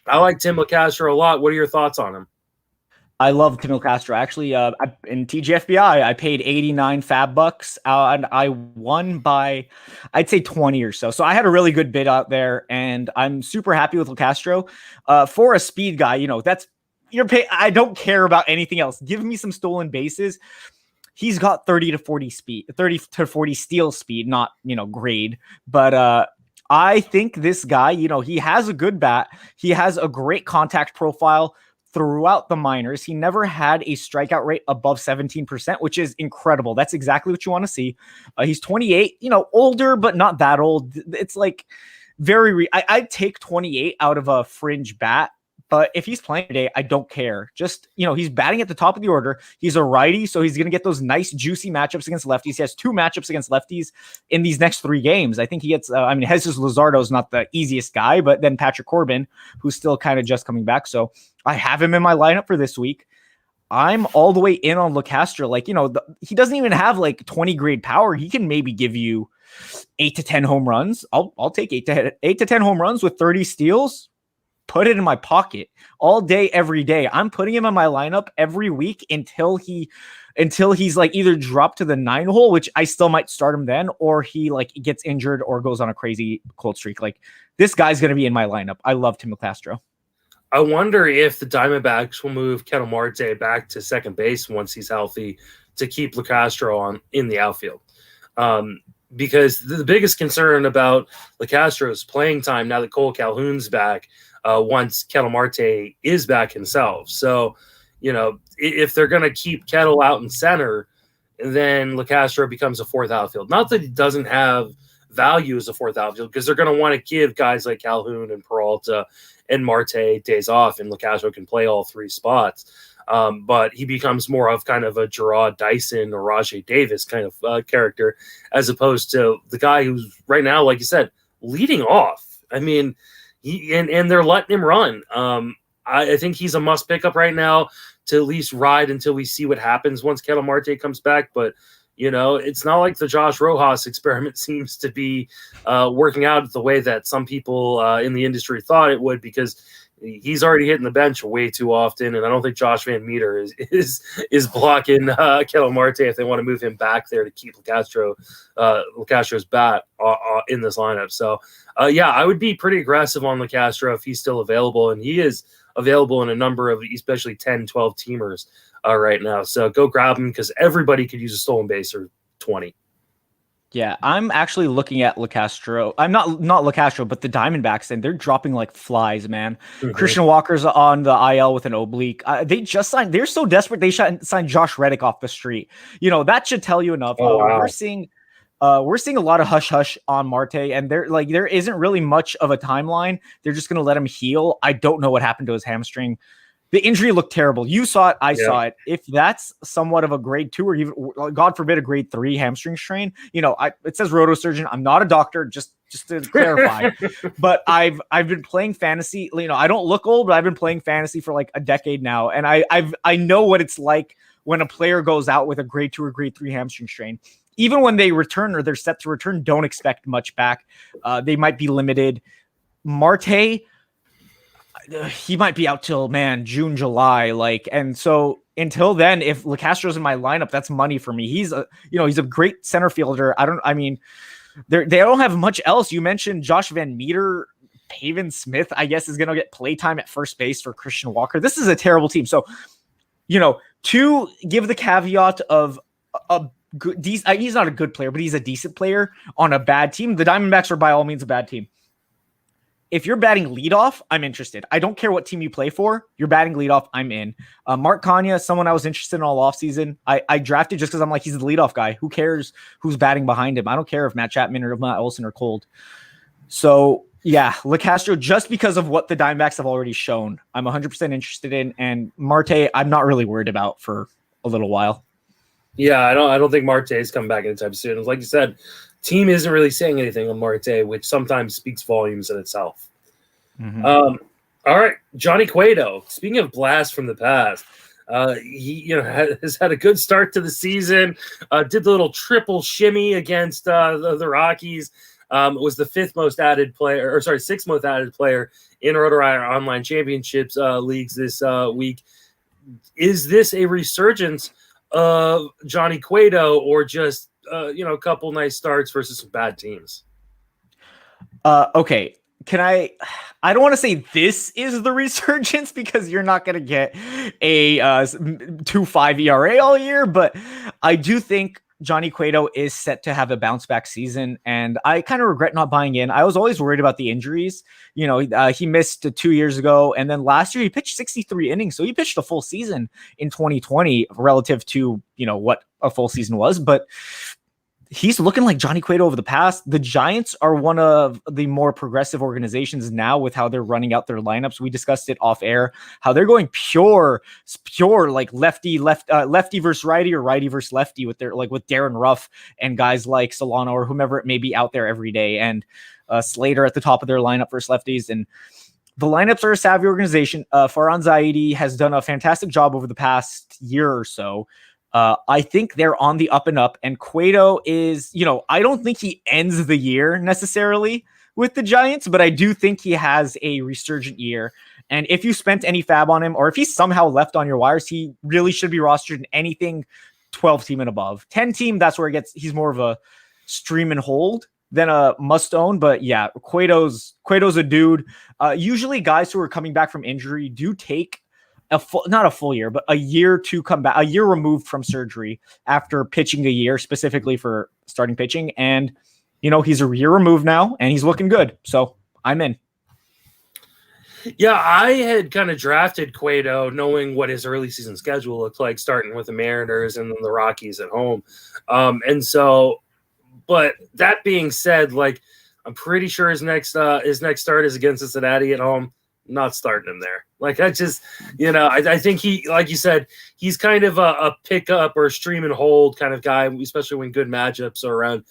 I like Tim LeCastro a lot. What are your thoughts on him? I love Tim LeCastro. Actually, in TGFBI, I paid 89 fab bucks, and I won by, I'd say 20 or so. So I had a really good bid out there, and I'm super happy with LeCastro. For a speed guy, that's your pay. I don't care about anything else. Give me some stolen bases. He's got 30 to 40 steal speed, not grade, but I think this guy, he has a good bat. He has a great contact profile. Throughout the minors, he never had a strikeout rate above 17%, which is incredible. That's exactly what you want to see. He's 28, older, but not that old. It's like I'd take 28 out of a fringe bat But if he's playing today, I don't care. Just, he's batting at the top of the order. He's a righty, so he's going to get those nice, juicy matchups against lefties. He has 2 matchups against lefties in these next 3 games. I think he gets, Jesus Luzardo is not the easiest guy, but then Patrick Corbin, who's still kind of just coming back. So I have him in my lineup for this week. I'm all the way in on LeCastro. Like, he doesn't even have like 20 grade power. He can maybe give you 8 to 10 home runs. I'll take 8 to 10 home runs with 30 steals. Put it in my pocket all day, every day. I'm putting him in my lineup every week until he's like either dropped to the 9 hole, which I still might start him then, or he like gets injured or goes on a crazy cold streak. Like, this guy's going to be in my lineup. I love Tim LeCastro. I wonder if the Diamondbacks will move Ketel Marte back to second base once he's healthy to keep LeCastro in the outfield. Because the biggest concern about LeCastro's playing time now that Cole Calhoun's back, once Ketel Marte is back himself. So, if they're going to keep Ketel out in center, then LeCastro becomes a 4th outfield. Not that he doesn't have value as a 4th outfield, because they're going to want to give guys like Calhoun and Peralta and Marte days off, and LeCastro can play all 3 spots. But he becomes more of kind of a Gerard Dyson or Rajay Davis kind of character, as opposed to the guy who's right now, like you said, leading off. I mean, and they're letting him run. I think he's a must pickup right now to at least ride until we see what happens once Ketel Marte comes back. But, it's not like the Josh Rojas experiment seems to be working out the way that some people in the industry thought it would, because he's already hitting the bench way too often, and I don't think Josh Van Meter is blocking Ketel Marte if they want to move him back there to keep LeCastro's bat in this lineup. So, I would be pretty aggressive on LeCastro if he's still available, and he is available in a number of especially 10, 12 teamers right now. So go grab him, because everybody could use a stolen base or 20. Yeah, I'm actually looking at LeCastro. I'm not LeCastro, but the Diamondbacks, and they're dropping like flies, man. Mm-hmm. Christian Walker's on the IL with an oblique. They just signed. They're so desperate. They signed Josh Reddick off the street. That should tell you enough. Oh, wow. We're seeing a lot of hush hush on Marte, and there isn't really much of a timeline. They're just going to let him heal. I don't know what happened to his hamstring. The injury looked terrible. You saw it. I saw it. If that's somewhat of a grade 2 or even, God forbid, a grade 3 hamstring strain, it says rotosurgeon. I'm not a doctor, just to clarify. But I've been playing fantasy. I don't look old, but I've been playing fantasy for like a decade now, and I know what it's like when a player goes out with a grade 2 or grade 3 hamstring strain. Even when they return or they're set to return, don't expect much back. They might be limited. Marte, he might be out till June, July, and so until then, if LeCastro's in my lineup, that's money for me. He's a great center fielder. They don't have much else. You mentioned Josh Van Meter. Pavin Smith, I guess, is going to get playtime at first base for Christian Walker. This is a terrible team. So, to give the caveat of a good, he's not a good player, but he's a decent player on a bad team. The Diamondbacks are by all means a bad team. If you're batting leadoff, I'm interested. I don't care what team you play for. You're batting leadoff, I'm in. Mark Kanya, someone I was interested in all offseason. I drafted just because I'm like, he's the leadoff guy. Who cares who's batting behind him? I don't care if Matt Chapman or Matt Olson are cold. So, yeah, LeCastro, just because of what the Diamondbacks have already shown, I'm 100% interested in. And Marte, I'm not really worried about for a little while. Yeah, I don't think Marte is coming back anytime soon. Like you said, team isn't really saying anything on Marte, which sometimes speaks volumes in itself. Mm-hmm. All right, Johnny Cueto. Speaking of blast from the past, he has had a good start to the season. Did the little triple shimmy against the Rockies. Was the sixth most added player in RotoWire Online Championships leagues this week. Is this a resurgence of Johnny Cueto, or just a couple nice starts versus some bad teams? Okay. I don't want to say this is the resurgence, because you're not going to get a 2.5 ERA all year, but I do think Johnny Cueto is set to have a bounce back season, and I kind of regret not buying in. I was always worried about the injuries. He missed 2 years ago, and then last year he pitched 63 innings, so he pitched a full season in 2020 relative to what a full season was. But he's looking like Johnny Cueto over the past. The Giants are one of the more progressive organizations now with how they're running out their lineups. We discussed it off air, how they're going pure like lefty versus righty or righty versus lefty with their, like with Darren Ruff and guys like Solano or whomever it may be out there every day. And Slater at the top of their lineup versus lefties. And the lineups are a savvy organization. Farhan Zaidi has done a fantastic job over the past year or so. I think they're on the up and up, and Cueto is, I don't think he ends the year necessarily with the Giants, but I do think he has a resurgent year. And if you spent any fab on him, or if he's somehow left on your wires, he really should be rostered in anything 12 team and above. 10 team, that's where he's more of a stream and hold than a must own. But yeah, Cueto's a dude. Usually guys who are coming back from injury do take not a full year, but a year to come back, a year removed from surgery after pitching a year, specifically for starting pitching. And, he's a year removed now and he's looking good. So I'm in. Yeah, I had kind of drafted Cueto knowing what his early season schedule looked like, starting with the Mariners and then the Rockies at home. But that being said, like, I'm pretty sure his next start is against Cincinnati at home. Not starting him there. Like, I just, I think he, like you said, he's kind of a pickup or a stream and hold kind of guy, especially when good matchups are around.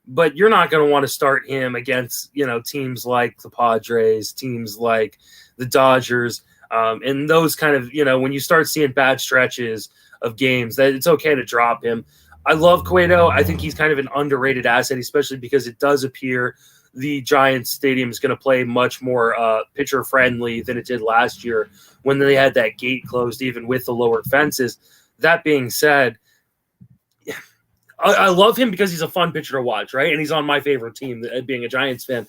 But you're not going to want to start him against, teams like the Padres, teams like the Dodgers, and those kind of, when you start seeing bad stretches of games, that it's okay to drop him. I love Cueto. I think he's kind of an underrated asset, especially because it does appear the Giants stadium is going to play much more pitcher friendly than it did last year when they had that gate closed, even with the lower fences. That being said, I love him because he's a fun pitcher to watch, right? And he's on my favorite team, being a Giants fan.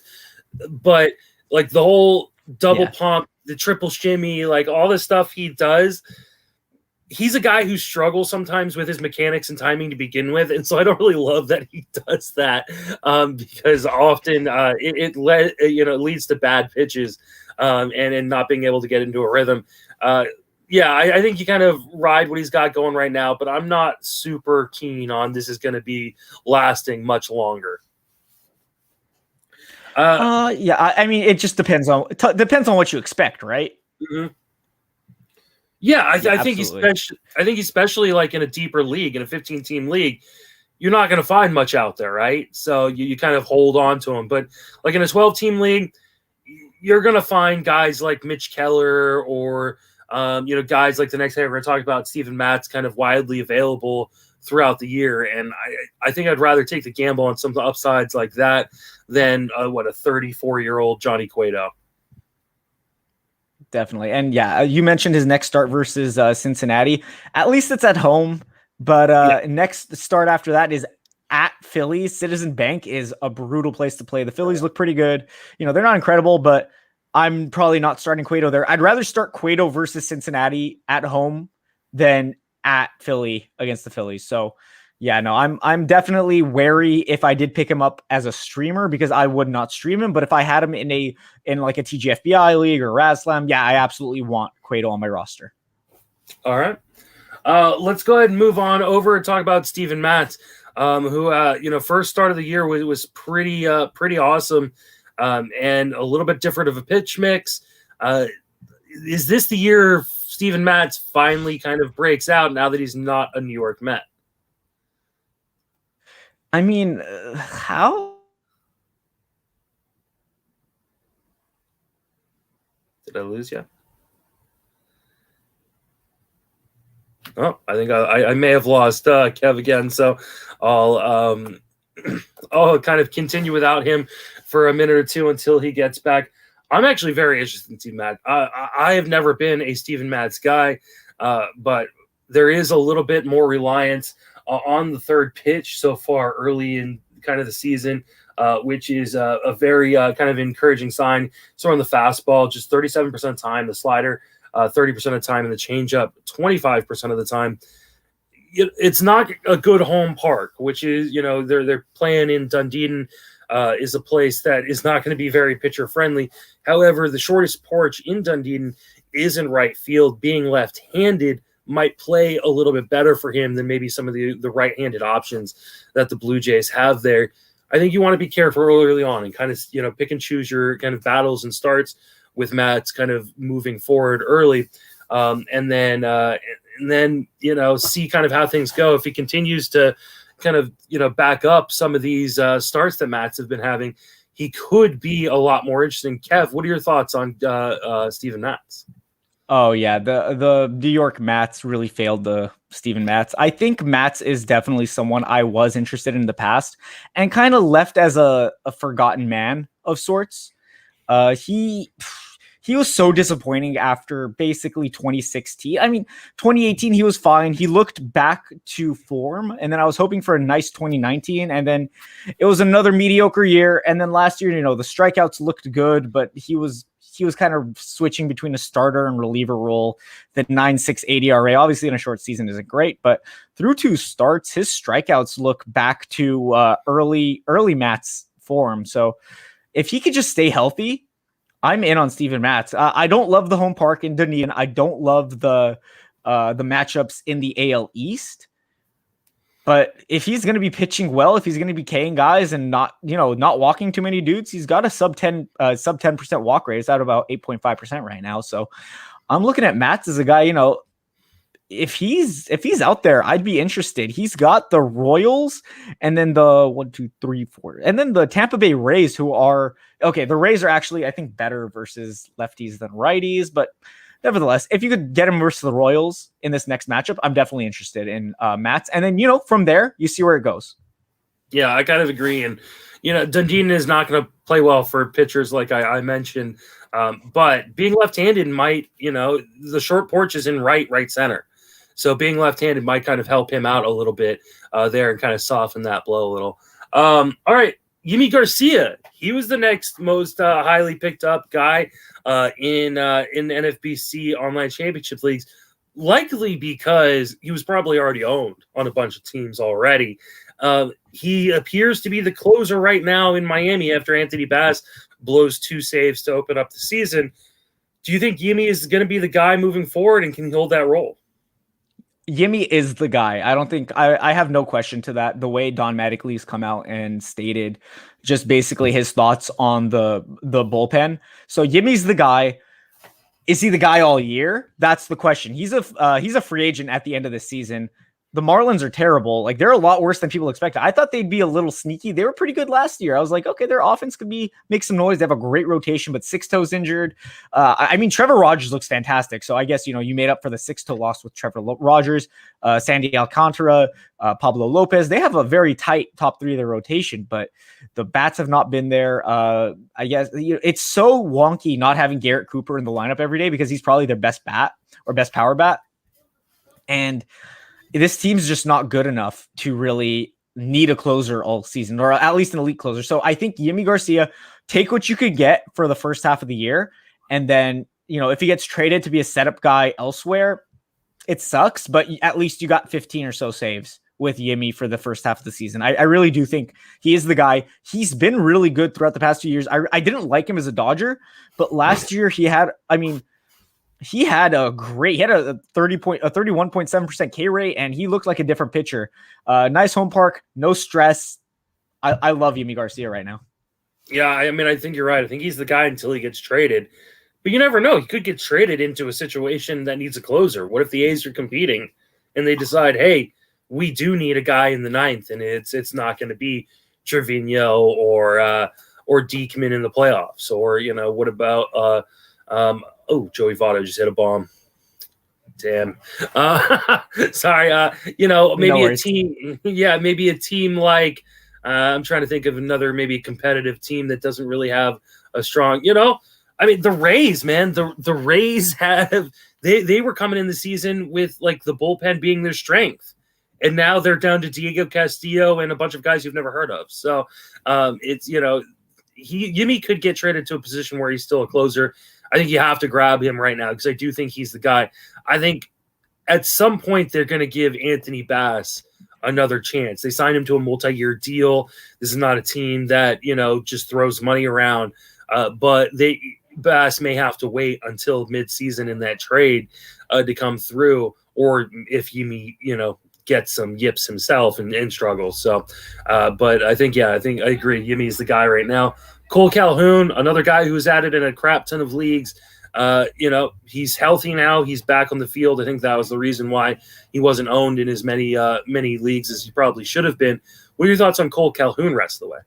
But like the whole double pump, the triple shimmy, like all this stuff he does, he's a guy who struggles sometimes with his mechanics and timing to begin with. And so I don't really love that he does that because often it leads to bad pitches and not being able to get into a rhythm. I think you kind of ride what he's got going right now, but I'm not super keen on this is going to be lasting much longer. I mean, it just depends on what you expect, right? Mm-hmm. Yeah, I think especially like in a deeper league, in a 15-team league, you're not going to find much out there, right? So you kind of hold on to them. But like in a 12-team league, you're going to find guys like Mitch Keller or guys like the next guy we're going to talk about, Steven Matz, kind of widely available throughout the year. And I think I'd rather take the gamble on some upsides like that than a 34-year-old Johnny Cueto. Definitely. And you mentioned his next start versus Cincinnati. At least it's at home. But next start after that is at Phillies. Citizen Bank is a brutal place to play. The Phillies look pretty good. They're not incredible, but I'm probably not starting Cueto there. I'd rather start Cueto versus Cincinnati at home than at Philly against the Phillies. So I'm definitely wary if I did pick him up as a streamer because I would not stream him. But if I had him in like a TGFBI league or RASLAM, I absolutely want Cueto on my roster. All right. Let's go ahead and move on over and talk about Steven Matz, who first start of the year was pretty awesome, and a little bit different of a pitch mix. Is this the year Steven Matz finally kind of breaks out now that he's not a New York Met? I mean, how? Did I lose you? Oh, I think I may have lost Kev again. So I'll kind of continue without him for a minute or two until he gets back. I'm actually very interested in Steven Matz. I have never been a Steven Matz guy, but there is a little bit more reliance on the third pitch so far early in kind of the season, which is a very kind of encouraging sign. So on the fastball, just 37% of time, the slider, 30% of the time, and the changeup, 25% of the time. It's not a good home park, which is, they're playing in Dunedin, is a place that is not going to be very pitcher friendly. However, the shortest porch in Dunedin is in right field. Being left-handed might play a little bit better for him than maybe some of the right-handed options that the Blue Jays have there. I think you want to be careful early on and kind of, pick and choose your kind of battles and starts with Matz kind of moving forward early. And then, see kind of how things go. If he continues to kind of, back up some of these starts that Matz have been having, he could be a lot more interesting. Kev, what are your thoughts on Steven Matz? Oh yeah, the New York Mets really failed the Steven Matz. I think Matz is definitely someone I was interested in the past and kind of left as a forgotten man of sorts. He was so disappointing after basically 2016. I mean, 2018 he was fine. He looked back to form, and then I was hoping for a nice 2019, and then it was another mediocre year. And then last year, the strikeouts looked good, but he was kind of switching between a starter and reliever role. The 9.68 ERA, obviously in a short season, isn't great, but through 2 starts, his strikeouts look back to early Matz form. So if he could just stay healthy, I'm in on Steven Matz. I don't love the home park in Dunedin. I don't love the matchups in the AL East. But if he's going to be pitching well, if he's going to be K'ing guys and not walking too many dudes, he's got a sub 10% walk rate. It's at about 8.5% right now. So I'm looking at Matz as a guy, if he's out there, I'd be interested. He's got the Royals and then the 1, 2, 3, 4, and then the Tampa Bay Rays, who are okay. The Rays are actually, I think, better versus lefties than righties, but nevertheless, if you could get him versus the Royals in this next matchup, I'm definitely interested in Matz. And then, from there, you see where it goes. Yeah, I kind of agree. And, Dunedin is not going to play well for pitchers like I mentioned. But being left-handed might, the short porch is in right center. So being left-handed might kind of help him out a little bit there and kind of soften that blow a little. All right, Yimi Garcia. He was the next most highly picked up guy in NFBC online championship leagues, likely because he was probably already owned on a bunch of teams already. He appears to be the closer right now in Miami after Anthony Bass blows 2 saves to open up the season. Do you think Yimi is going to be the guy moving forward and can hold that role? Yimi is the guy. I don't think I have no question to that. The way Don Mattingly's come out and stated just basically his thoughts on the bullpen. So Yimi's the guy. Is he the guy all year? That's the question. He's a free agent at the end of the season. The Marlins are terrible. Like, they're a lot worse than people expected. I thought they'd be a little sneaky. They were pretty good last year. I was like, okay, their offense could make some noise. They have a great rotation, but Sixto's injured. Trevor Rogers looks fantastic. So I guess, you made up for the Sixto loss with Trevor Rogers, Sandy Alcantara, Pablo Lopez. They have a very tight top 3 of their rotation, but the bats have not been there. I guess it's so wonky not having Garrett Cooper in the lineup every day because he's probably their best bat or best power bat. And this team's just not good enough to really need a closer all season, or at least an elite closer. So I think Yimi Garcia, take what you could get for the first half of the year. And then, if he gets traded to be a setup guy elsewhere, it sucks, but at least you got 15 or so saves with Yimi for the first half of the season. I really do think he is the guy. He's been really good throughout the past 2 years. I didn't like him as a Dodger, but last year he had a 31.7% K rate, and he looked like a different pitcher. Nice home park, no stress. I love Yimi Garcia right now. Yeah, I think you're right. I think he's the guy until he gets traded. But you never know. He could get traded into a situation that needs a closer. What if the A's are competing and they decide, hey, we do need a guy in the 9th, and it's not going to be Trevino or Diekman in the playoffs, or what about Joey Votto just hit a bomb. Damn. Sorry. Maybe a team. Yeah, maybe a team like I'm trying to think of another maybe competitive team that doesn't really have a strong. The Rays, man. The Rays have they were coming in the season with like the bullpen being their strength, and now they're down to Diego Castillo and a bunch of guys you've never heard of. So it's Yimi could get traded to a position where he's still a closer. I think you have to grab him right now because I do think he's the guy. I think at some point they're going to give Anthony Bass another chance. They signed him to a multi-year deal. This is not a team that, just throws money around. But Bass may have to wait until mid-season in that trade to come through, or if Yimi, gets some yips himself and struggles. So, but I think I agree. Yimi is the guy right now. Cole Calhoun, another guy who's added in a crap ton of leagues. He's healthy now. He's back on the field. I think that was the reason why he wasn't owned in as many leagues as he probably should have been. What are your thoughts on Cole Calhoun rest of the way?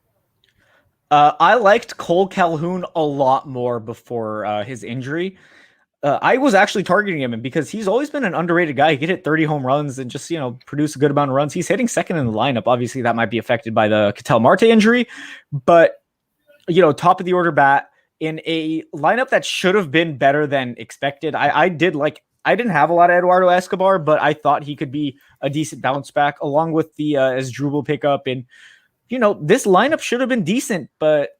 I liked Cole Calhoun a lot more before his injury. I was actually targeting him because he's always been an underrated guy. He could hit 30 home runs and just, produce a good amount of runs. He's hitting second in the lineup. Obviously, that might be affected by the Ketel Marte injury, but, top of the order bat in a lineup that should have been better than expected. I didn't have a lot of Eduardo Escobar, but I thought he could be a decent bounce back along with the Asdrubal pickup. And, this lineup should have been decent, but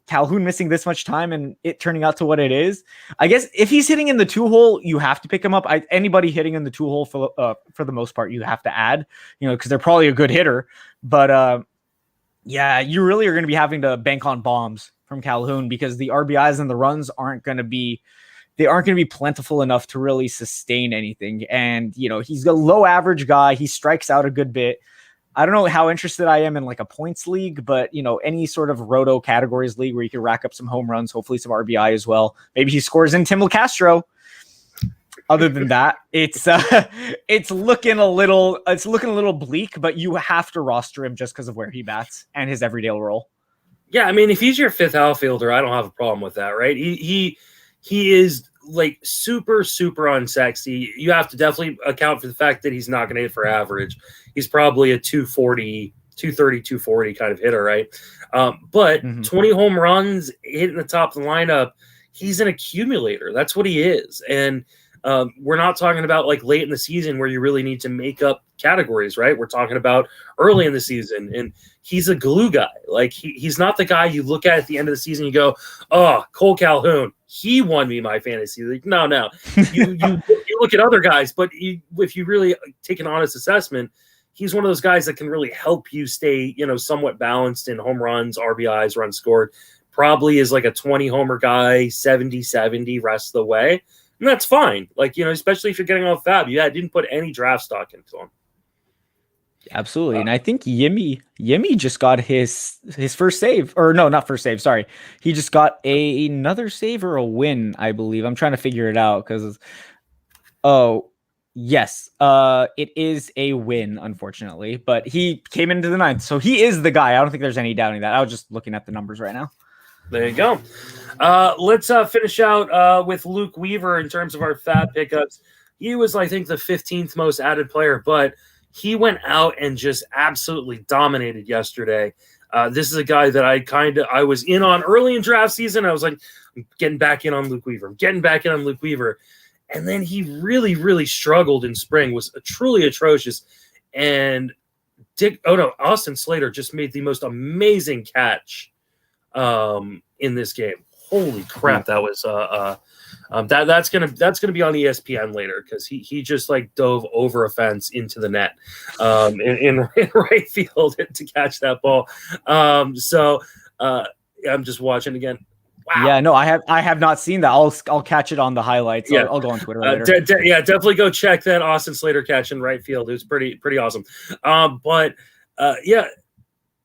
Calhoun missing this much time and it turning out to what it is. I guess if he's hitting in the 2-hole, you have to pick him up. Anybody hitting in the 2-hole for the most part, you have to add, because they're probably a good hitter. But you really are going to be having to bank on bombs from Calhoun because the RBIs and the runs aren't going to be plentiful enough to really sustain anything. And, he's a low average guy. He strikes out a good bit. I don't know how interested I am in like a points league, but any sort of roto categories league where you can rack up some home runs, hopefully some RBI as well. Maybe he scores in Tim LeCastro. Other than that, it's looking a little bleak, but you have to roster him just because of where he bats and his everyday role. Yeah, I mean, if he's your fifth outfielder, I don't have a problem with that, right? He is like super, super unsexy. You have to definitely account for the fact that he's not going to hit for average. He's probably a 230, 240 kind of hitter, right? But 20 home runs, hitting the top of the lineup, he's an accumulator. That's what he is. And we're not talking about like late in the season where you really need to make up categories, right? We're talking about early in the season, and he's a glue guy. Like he's not the guy you look at the end of the season, you go, oh, Cole Calhoun, he won me my fantasy league. No. You look at other guys, but if you really take an honest assessment, he's one of those guys that can really help you stay, somewhat balanced in home runs, RBIs, runs scored. Probably is like a 20 homer guy, 70 rest of the way. And that's fine. Like, especially if you're getting off FAB, didn't put any draft stock into him. Absolutely. And I think Yimi just got his first save, or no, not first save. Sorry. He just got another save or a win, I believe. I'm trying to figure it out because, yes, it is a win, unfortunately, but he came into the ninth. So he is the guy. I don't think there's any doubting that. I was just looking at the numbers right now. There you go. Let's finish out with Luke Weaver in terms of our FAB pickups. He was, I think, the 15th most added player, but he went out and just absolutely dominated yesterday. This is a guy that I was in on early in draft season. I was like, I'm getting back in on Luke Weaver. And then he really, really struggled in spring, was truly atrocious. And Austin Slater just made the most amazing catch in this game. Holy crap, that was that's gonna be on ESPN later because he just like dove over a fence into the net in right field to catch that ball. So I'm just watching again. Wow. Yeah, no, I have not seen that. I'll catch it on the highlights. Yeah. I'll go on Twitter later. Definitely go check that Austin Slater catch in right field. It was pretty awesome.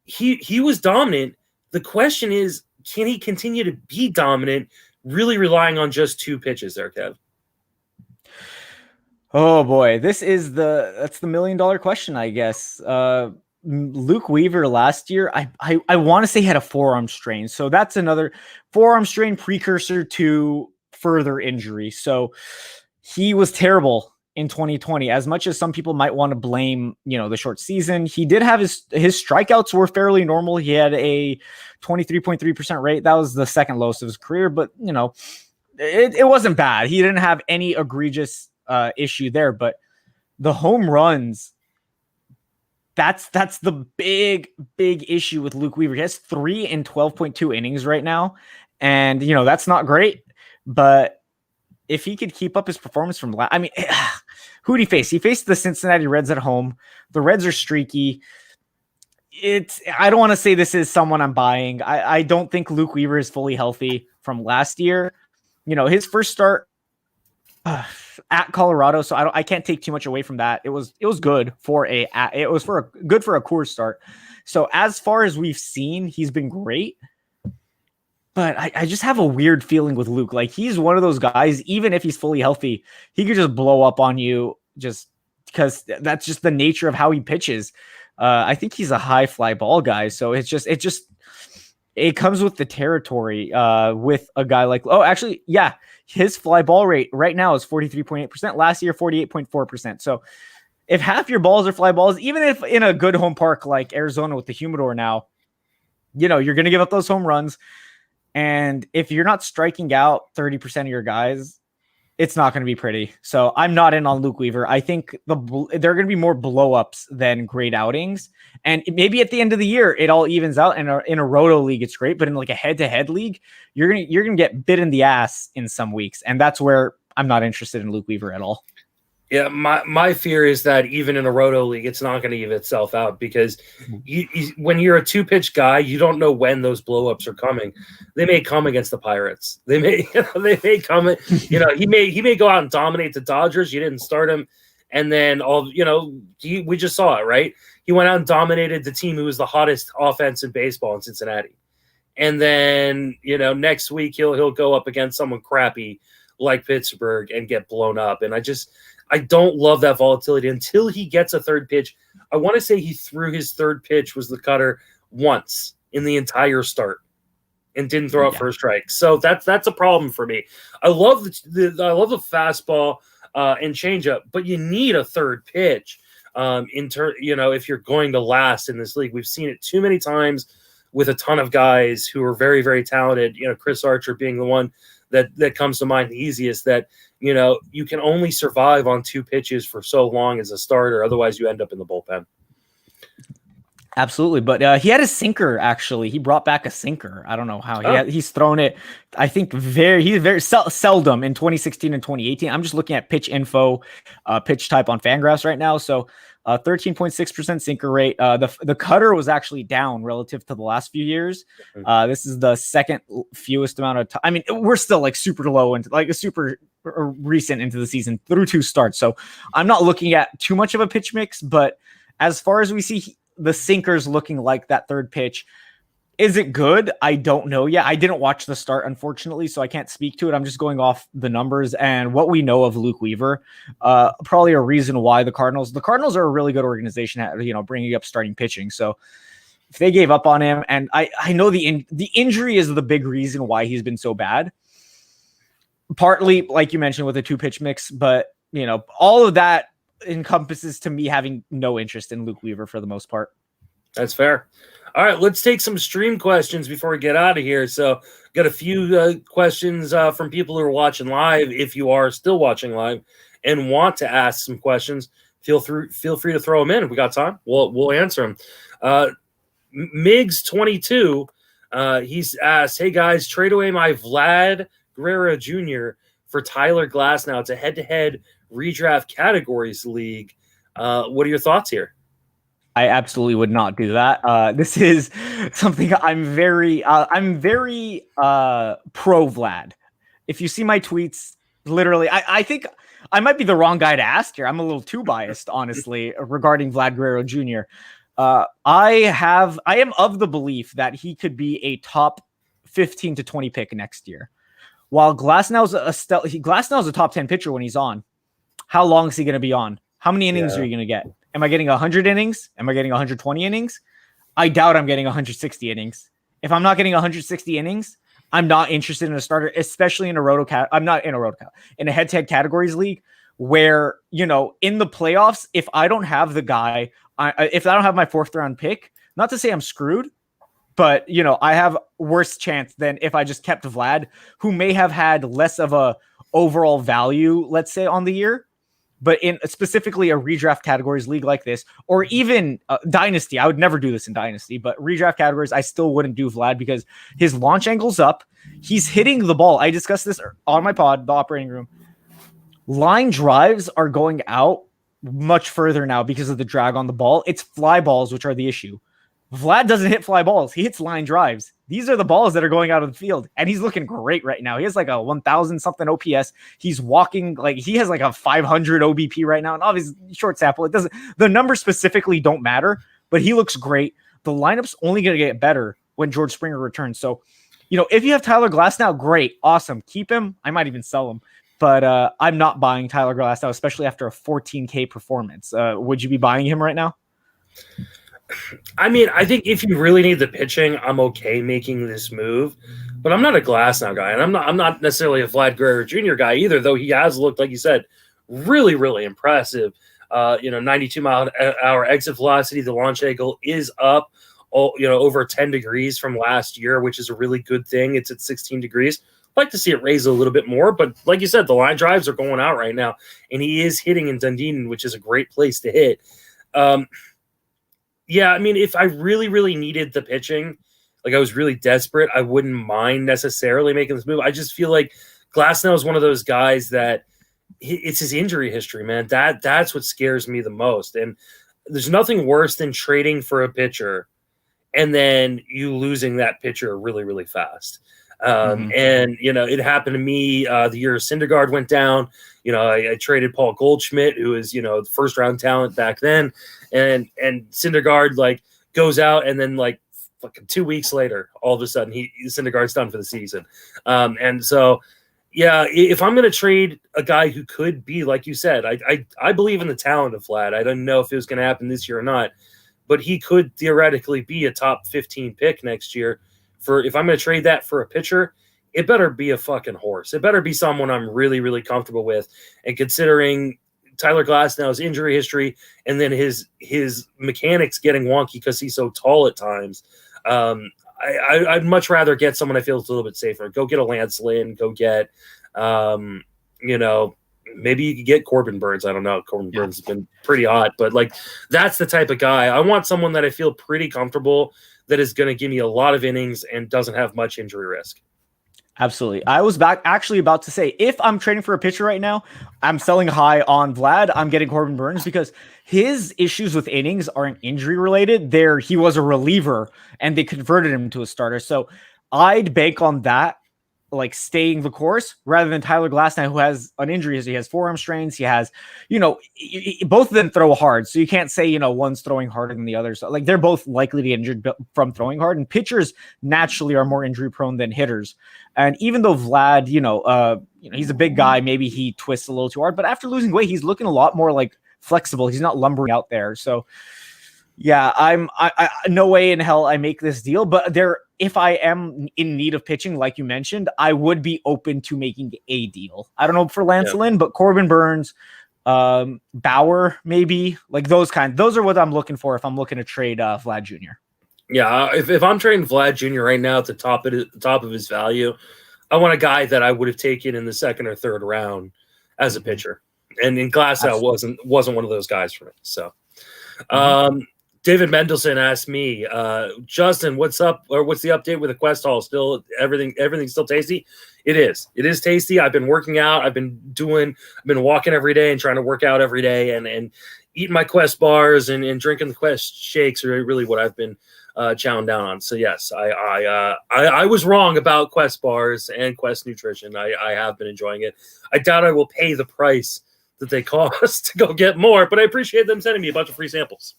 He was dominant. The question is, can he continue to be dominant, really relying on just two pitches there, Kev? Oh boy, that's the $1 million question, I guess. Luke Weaver last year, I want to say had a forearm strain. So that's another forearm strain precursor to further injury. So he was terrible in 2020. As much as some people might want to blame, the short season, he did have his strikeouts were fairly normal. He had a 23.3% rate. That was the second lowest of his career, but it wasn't bad. He didn't have any egregious issue there, but the home runs, that's the big issue with Luke Weaver. He has 3 in 12.2 innings right now. And, that's not great, but if he could keep up his performance from who did he face? He faced the Cincinnati Reds at home. The Reds are streaky. I don't want to say this is someone I'm buying. I don't think Luke Weaver is fully healthy from last year. His first start, at Colorado, so I can't take too much away from that. It was good for a Coors start. So as far as we've seen, he's been great. But I just have a weird feeling with Luke. Like, he's one of those guys, even if he's fully healthy, he could just blow up on you just because that's just the nature of how he pitches. I think he's a high fly ball guy. So it comes with the territory with a guy like, his fly ball rate right now is 43.8%. Last year, 48.4%. So if half your balls are fly balls, even if in a good home park like Arizona with the humidor now, you're going to give up those home runs. And if you're not striking out 30% of your guys, it's not going to be pretty. So I'm not in on Luke Weaver. I think there are going to be more blow-ups than great outings. And maybe at the end of the year, it all evens out. And in a roto league, it's great. But in like a head-to-head league, you're going to get bit in the ass in some weeks. And that's where I'm not interested in Luke Weaver at all. Yeah, my fear is that even in a roto league, it's not going to even itself out because when you're a 2-pitch guy, you don't know when those blowups are coming. They may come against the Pirates. They may come. He may go out and dominate the Dodgers. You didn't start him, and then we just saw it, right? He went out and dominated the team who was the hottest offense in baseball in Cincinnati, and then next week he'll go up against someone crappy like Pittsburgh and get blown up, and I don't love that volatility until he gets a third pitch. I want to say he threw his third pitch was the cutter once in the entire start and didn't throw out first strike. So that's a problem for me. I love the fastball and changeup, but you need a third pitch if you're going to last in this league. We've seen it too many times with a ton of guys who are very, very talented. Chris Archer being the one that comes to mind the easiest, that you can only survive on 2 pitches for so long as a starter. Otherwise you end up in the bullpen. Absolutely. But he had a sinker, actually. He brought back a sinker. I don't know how he's thrown it. I think very seldom in 2016 and 2018. I'm just looking at pitch info, pitch type on Fangraphs right now. So 13.6% sinker rate. The cutter was actually down relative to the last few years. This is the second fewest amount of time. I mean, we're still like super low and like a super recent into the season through 2 starts. So I'm not looking at too much of a pitch mix, but as far as we see the sinkers looking like that third pitch, is it good? I don't know yet. I didn't watch the start, unfortunately, so I can't speak to it. I'm just going off the numbers and what we know of Luke Weaver. Probably a reason why the Cardinals are a really good organization at, bringing up starting pitching. So if they gave up on him, and I know the injury is the big reason why he's been so bad. Partly, like you mentioned, with a 2-pitch mix, but all of that encompasses to me having no interest in Luke Weaver for the most part. That's fair. All right, let's take some stream questions before we get out of here. So got a few questions from people who are watching live. If you are still watching live and want to ask some questions, feel free to throw them in. If we got time, we'll answer them. Migs22, he's asked, hey guys, trade away my Vlad Guerrero Jr. for Tyler Glasnow. It's a head-to-head redraft categories league. What are your thoughts here? I absolutely would not do that. This is something I'm very pro Vlad. If you see my tweets, literally, I think I might be the wrong guy to ask here. I'm a little too biased, honestly, regarding Vlad Guerrero Jr. I am of the belief that he could be a top 15 to 20 pick next year. While Glasnow's a top 10 pitcher when he's on. How long is he going to be on? How many innings are you going to get? Am I getting 100 innings? Am I getting 120 innings? I doubt I'm getting 160 innings. If I'm not getting 160 innings, I'm not interested in a starter, especially in a in a head-to-head categories league where, in the playoffs, if I don't have the guy, if I don't have my 4th round pick, not to say I'm screwed, but, I have worse chance than if I just kept Vlad, who may have had less of a overall value, let's say, on the year. But in specifically a redraft categories league like this, or even Dynasty, I would never do this in Dynasty, but redraft categories, I still wouldn't do Vlad because his launch angle's up. He's hitting the ball. I discussed this on my pod, the operating room. Line drives are going out much further now because of the drag on the ball. It's fly balls, which are the issue. Vlad doesn't hit fly balls. He hits line drives. These are the balls that are going out of the field. And he's looking great right now. He has like a 1,000 something OPS. He's walking like he has like a 500 OBP right now. And obviously short sample, it doesn't, the numbers specifically don't matter, but he looks great. The lineup's only going to get better when George Springer returns. So, if you have Tyler Glasnow, great, awesome. Keep him. I might even sell him. But I'm not buying Tyler Glasnow, especially after a 14K performance. Would you be buying him right now? I mean, I think if you really need the pitching, I'm okay making this move. But I'm not a Glasnow guy, and I'm not necessarily a Vlad Guerrero Jr. guy either, though he has looked, like you said, really, really impressive. 92-mile-an-hour exit velocity. The launch angle is up, over 10 degrees from last year, which is a really good thing. It's at 16 degrees. I'd like to see it raise a little bit more, but like you said, the line drives are going out right now, and he is hitting in Dunedin, which is a great place to hit. Yeah, I mean, if I really, really needed the pitching, like I was really desperate, I wouldn't mind necessarily making this move. I just feel like Glasnow is one of those guys that it's his injury history, man. That's what scares me the most. And there's nothing worse than trading for a pitcher and then you losing that pitcher really, really fast. And, it happened to me the year Syndergaard went down. I traded Paul Goldschmidt, who is, the first round talent back then. And Syndergaard goes out and then fucking 2 weeks later, all of a sudden Syndergaard's done for the season. And so, yeah, if I'm going to trade a guy who could be, like you said, I believe in the talent of Vlad. I don't know if it was going to happen this year or not, but he could theoretically be a top 15 pick next year. If I'm going to trade that for a pitcher, it better be a fucking horse. It better be someone I'm really, really comfortable with. And considering Tyler Glasnow's injury history and then his mechanics getting wonky because he's so tall at times, I'd much rather get someone I feel is a little bit safer. Go get a Lance Lynn. Go get, maybe you could get Corbin Burns. I don't know. Corbin Burns has been pretty hot, but that's the type of guy. I want someone that I feel pretty comfortable that is going to give me a lot of innings and doesn't have much injury risk. Absolutely. I was actually about to say, if I'm trading for a pitcher right now, I'm selling high on Vlad. I'm getting Corbin Burns because his issues with innings aren't injury related. He was a reliever and they converted him to a starter. So I'd bank on that, staying the course rather than Tyler Glasnow, who has an injury. He has forearm strains. He has, both of them throw hard. So you can't say, one's throwing harder than the other. So they're both likely to get injured from throwing hard, and pitchers naturally are more injury prone than hitters. And even though Vlad, he's a big guy, maybe he twists a little too hard, but after losing weight, he's looking a lot more flexible. He's not lumbering out there. So yeah, I no way in hell I make this deal, but if I am in need of pitching, like you mentioned, I would be open to making a deal. I don't know for Lance Lynn, but Corbin Burns, Bauer, maybe those are what I'm looking for if I'm looking to trade Vlad Jr. Yeah, if I'm trading Vlad Jr. right now at the top of his value, I want a guy that I would have taken in the second or third round as a pitcher, and in Glasnow wasn't one of those guys for me. So, David Mendelson asked me, Justin, what's up, or what's the update with the Quest Hall? Still everything's still tasty? It is tasty. I've been working out. I've been walking every day and trying to work out every day, and eating my Quest bars and drinking the Quest shakes are really what I've been chowing down on. So yes, I was wrong about Quest bars and Quest nutrition. I have been enjoying it. I doubt I will pay the price that they cost to go get more, but I appreciate them sending me a bunch of free samples.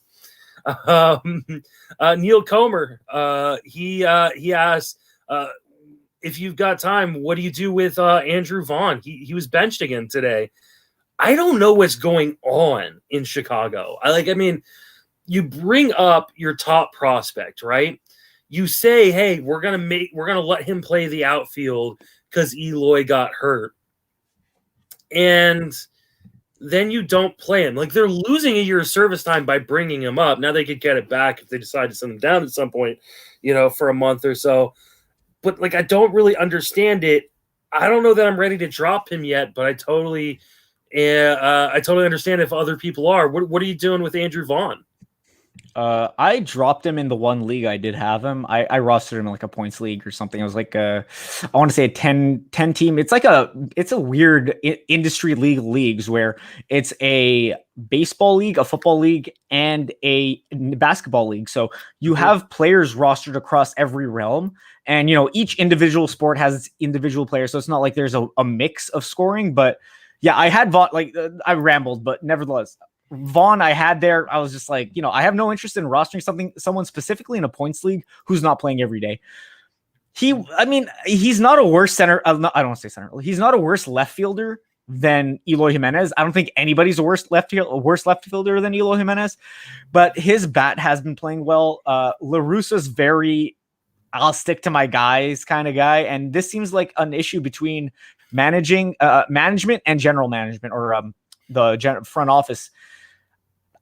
Neil Comer, he asked, if you've got time, what do you do with Andrew Vaughn? He was benched again today. I don't know what's going on in Chicago. You bring up your top prospect, right? You say, hey, we're gonna let him play the outfield because Eloy got hurt, and then you don't play him. They're losing a year of service time by bringing him up. Now they could get it back if they decide to send him down at some point, for a month or so. But I don't really understand it. I don't know that I'm ready to drop him yet, but I totally understand if other people are. What are you doing with Andrew Vaughn? I dropped him in the one league I did have him. I rostered him in like a points league or something. It was like I want to say a 10 team. It's a weird industry leagues where it's a baseball league, a football league, and a basketball league. So you have players rostered across every realm, and each individual sport has its individual players. So it's not like there's a mix of scoring. But yeah, I had I rambled, but nevertheless. Vaughn, I had there. I was just like, I have no interest in rostering someone specifically in a points league who's not playing every day. He's not a worse center. I don't want to say center. He's not a worse left fielder than Eloy Jimenez. I don't think anybody's a worse left fielder than Eloy Jimenez, but his bat has been playing well. La Russa's very, I'll stick to my guys kind of guy. And this seems like an issue between management and general management or the front office.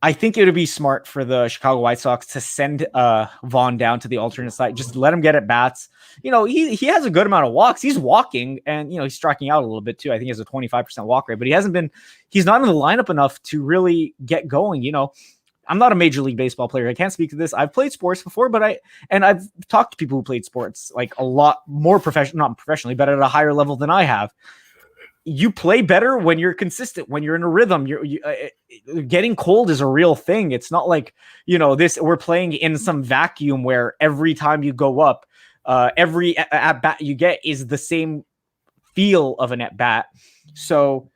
I think it would be smart for the Chicago White Sox to send Vaughn down to the alternate site. Just let him get at bats. He has a good amount of walks. He's walking and, he's striking out a little bit too. I think he has a 25% walk rate, but he's not in the lineup enough to really get going. I'm not a Major League Baseball player. I can't speak to this. I've played sports before, but I've talked to people who played sports like a lot more not professionally, but at a higher level than I have. You play better when you're consistent, when you're in a rhythm. Getting cold is a real thing. It's not like, we're playing in some vacuum where every time you go up, every at bat you get is the same feel of an at bat. So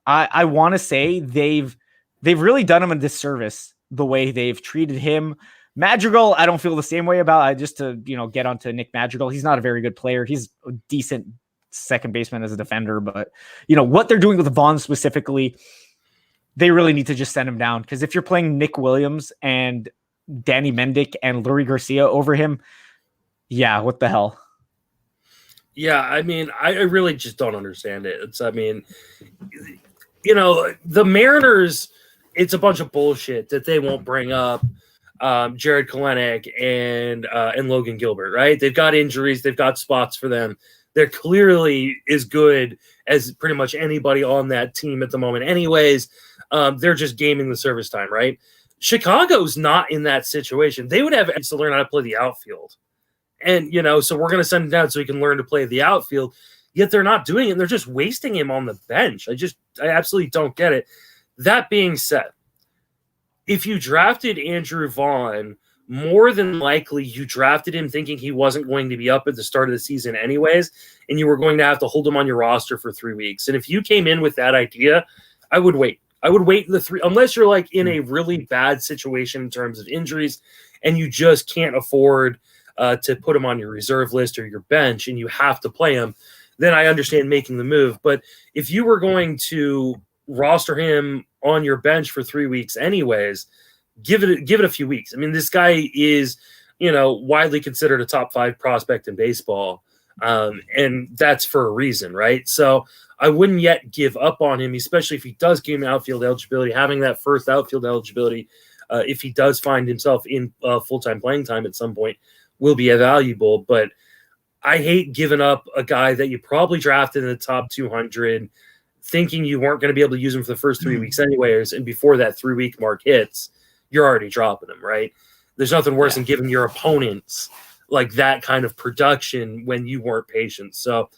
I want to say they've really done him a disservice the way they've treated him. Madrigal, I don't feel the same way about. Just to, get onto Nick Madrigal. He's not a very good player. He's a decent second baseman as a defender, but what they're doing with Vaughn specifically, they really need to just send him down. Because if you're playing Nick Williams and Danny Mendick and Lurie Garcia over him, yeah, what the hell? Yeah, I really just don't understand it. The Mariners, it's a bunch of bullshit that they won't bring up Jared Kelenic and Logan Gilbert, right? They've got injuries, they've got spots for them. They're clearly as good as pretty much anybody on that team at the moment. Anyways, they're just gaming the service time, right? Chicago's not in that situation. They would have to learn how to play the outfield. And, so we're going to send him down so he can learn to play the outfield. Yet they're not doing it. And they're just wasting him on the bench. I absolutely don't get it. That being said, if you drafted Andrew Vaughn, more than likely you drafted him thinking he wasn't going to be up at the start of the season anyways, and you were going to have to hold him on your roster for 3 weeks. And if you came in with that idea, I would wait. I would wait unless you're like in a really bad situation in terms of injuries and you just can't afford to put him on your reserve list or your bench and you have to play him, then I understand making the move. But if you were going to roster him on your bench for 3 weeks anyways, give it a few weeks. This guy is, widely considered a top 5 prospect in baseball. And that's for a reason, right? So I wouldn't yet give up on him, especially if he does gain outfield eligibility. Having that first outfield eligibility, if he does find himself in full-time playing time at some point, will be valuable. But I hate giving up a guy that you probably drafted in the top 200, thinking you weren't going to be able to use him for the first 3 weeks anyways, and before that 3-week mark hits, you're already dropping him, right? There's nothing worse than giving your opponents like that kind of production when you weren't patient. So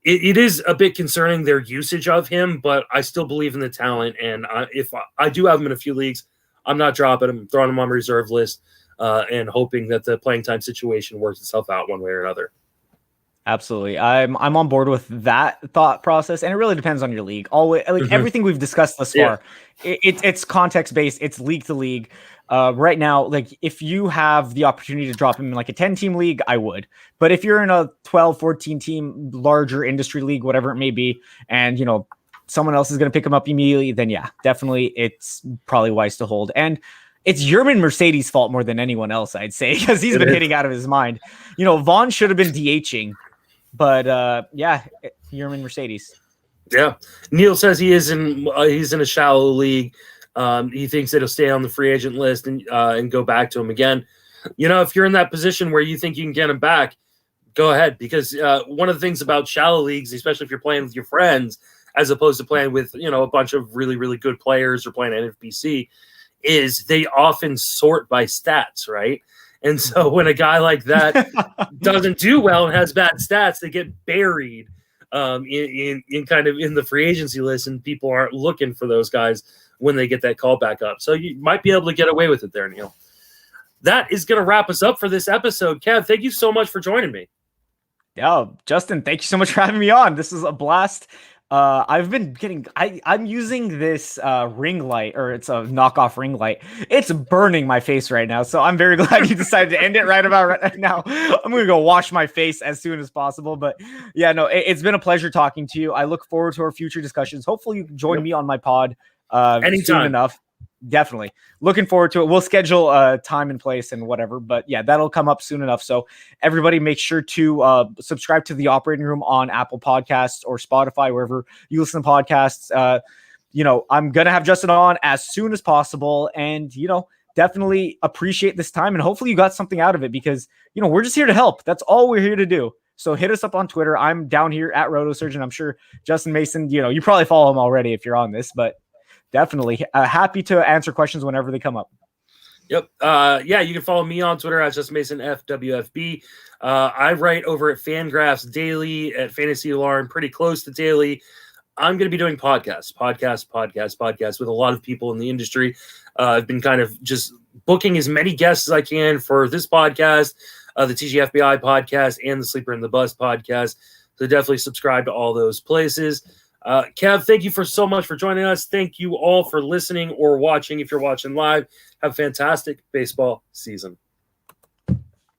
it is a bit concerning, their usage of him, but I still believe in the talent. And if I do have him in a few leagues, I'm not dropping him, throwing him on my reserve list and hoping that the playing time situation works itself out one way or another. Absolutely. I'm on board with that thought process. And it really depends on your league. Always, everything we've discussed thus far, it's context based. It's league to league. Right now, like if you have the opportunity to drop him in like a 10-team league, I would. But if you're in a 12, 14-team larger industry league, whatever it may be, and someone else is going to pick him up immediately, then yeah, definitely it's probably wise to hold. And it's Yerman Mercedes' fault more than anyone else, I'd say, because he's been hitting out of his mind. Vaughn should have been DHing. But Yerman Mercedes. Yeah, Neil says he's in a shallow league. He thinks it'll stay on the free agent list and go back to him again. If you're in that position where you think you can get him back, go ahead. Because one of the things about shallow leagues, especially if you're playing with your friends, as opposed to playing with a bunch of really, really good players or playing NFBC, is they often sort by stats, right? And so when a guy like that doesn't do well and has bad stats, they get buried in kind of in the free agency list, and people aren't looking for those guys when they get that call back up. So you might be able to get away with it there, Neil. That is going to wrap us up for this episode. Kev, thank you so much for joining me. Yeah, Justin, thank you so much for having me on. This is a blast. I've been getting, I'm using this ring light, or it's a knockoff ring light. It's burning my face right now. So I'm very glad you decided to end it right now. I'm going to go wash my face as soon as possible. But yeah, no, it's been a pleasure talking to you. I look forward to our future discussions. Hopefully you can join me on my pod Anytime. soon enough. Definitely looking forward to it. We'll schedule time and place and whatever, but yeah, that'll come up soon enough. So everybody make sure to subscribe to the Operating Room on Apple Podcasts or Spotify, wherever you listen to podcasts. I'm going to have Justin on as soon as possible, and, definitely appreciate this time, and hopefully you got something out of it, because, we're just here to help. That's all we're here to do. So hit us up on Twitter. I'm down here at RotoSurgeon. I'm sure Justin Mason, you probably follow him already if you're on this, but definitely happy to answer questions whenever they come up. Yep. You can follow me on Twitter at FWFB. I write over at Fangraphs Daily, at Fantasy Alarm, pretty close to daily. I'm going to be doing podcasts with a lot of people in the industry. I've been kind of just booking as many guests as I can for this podcast, the TGFBI podcast, and the Sleeper in the Bus podcast. So definitely subscribe to all those places. Kev, thank you so much for joining us. Thank you all for listening or watching. If you're watching live, have a fantastic baseball season.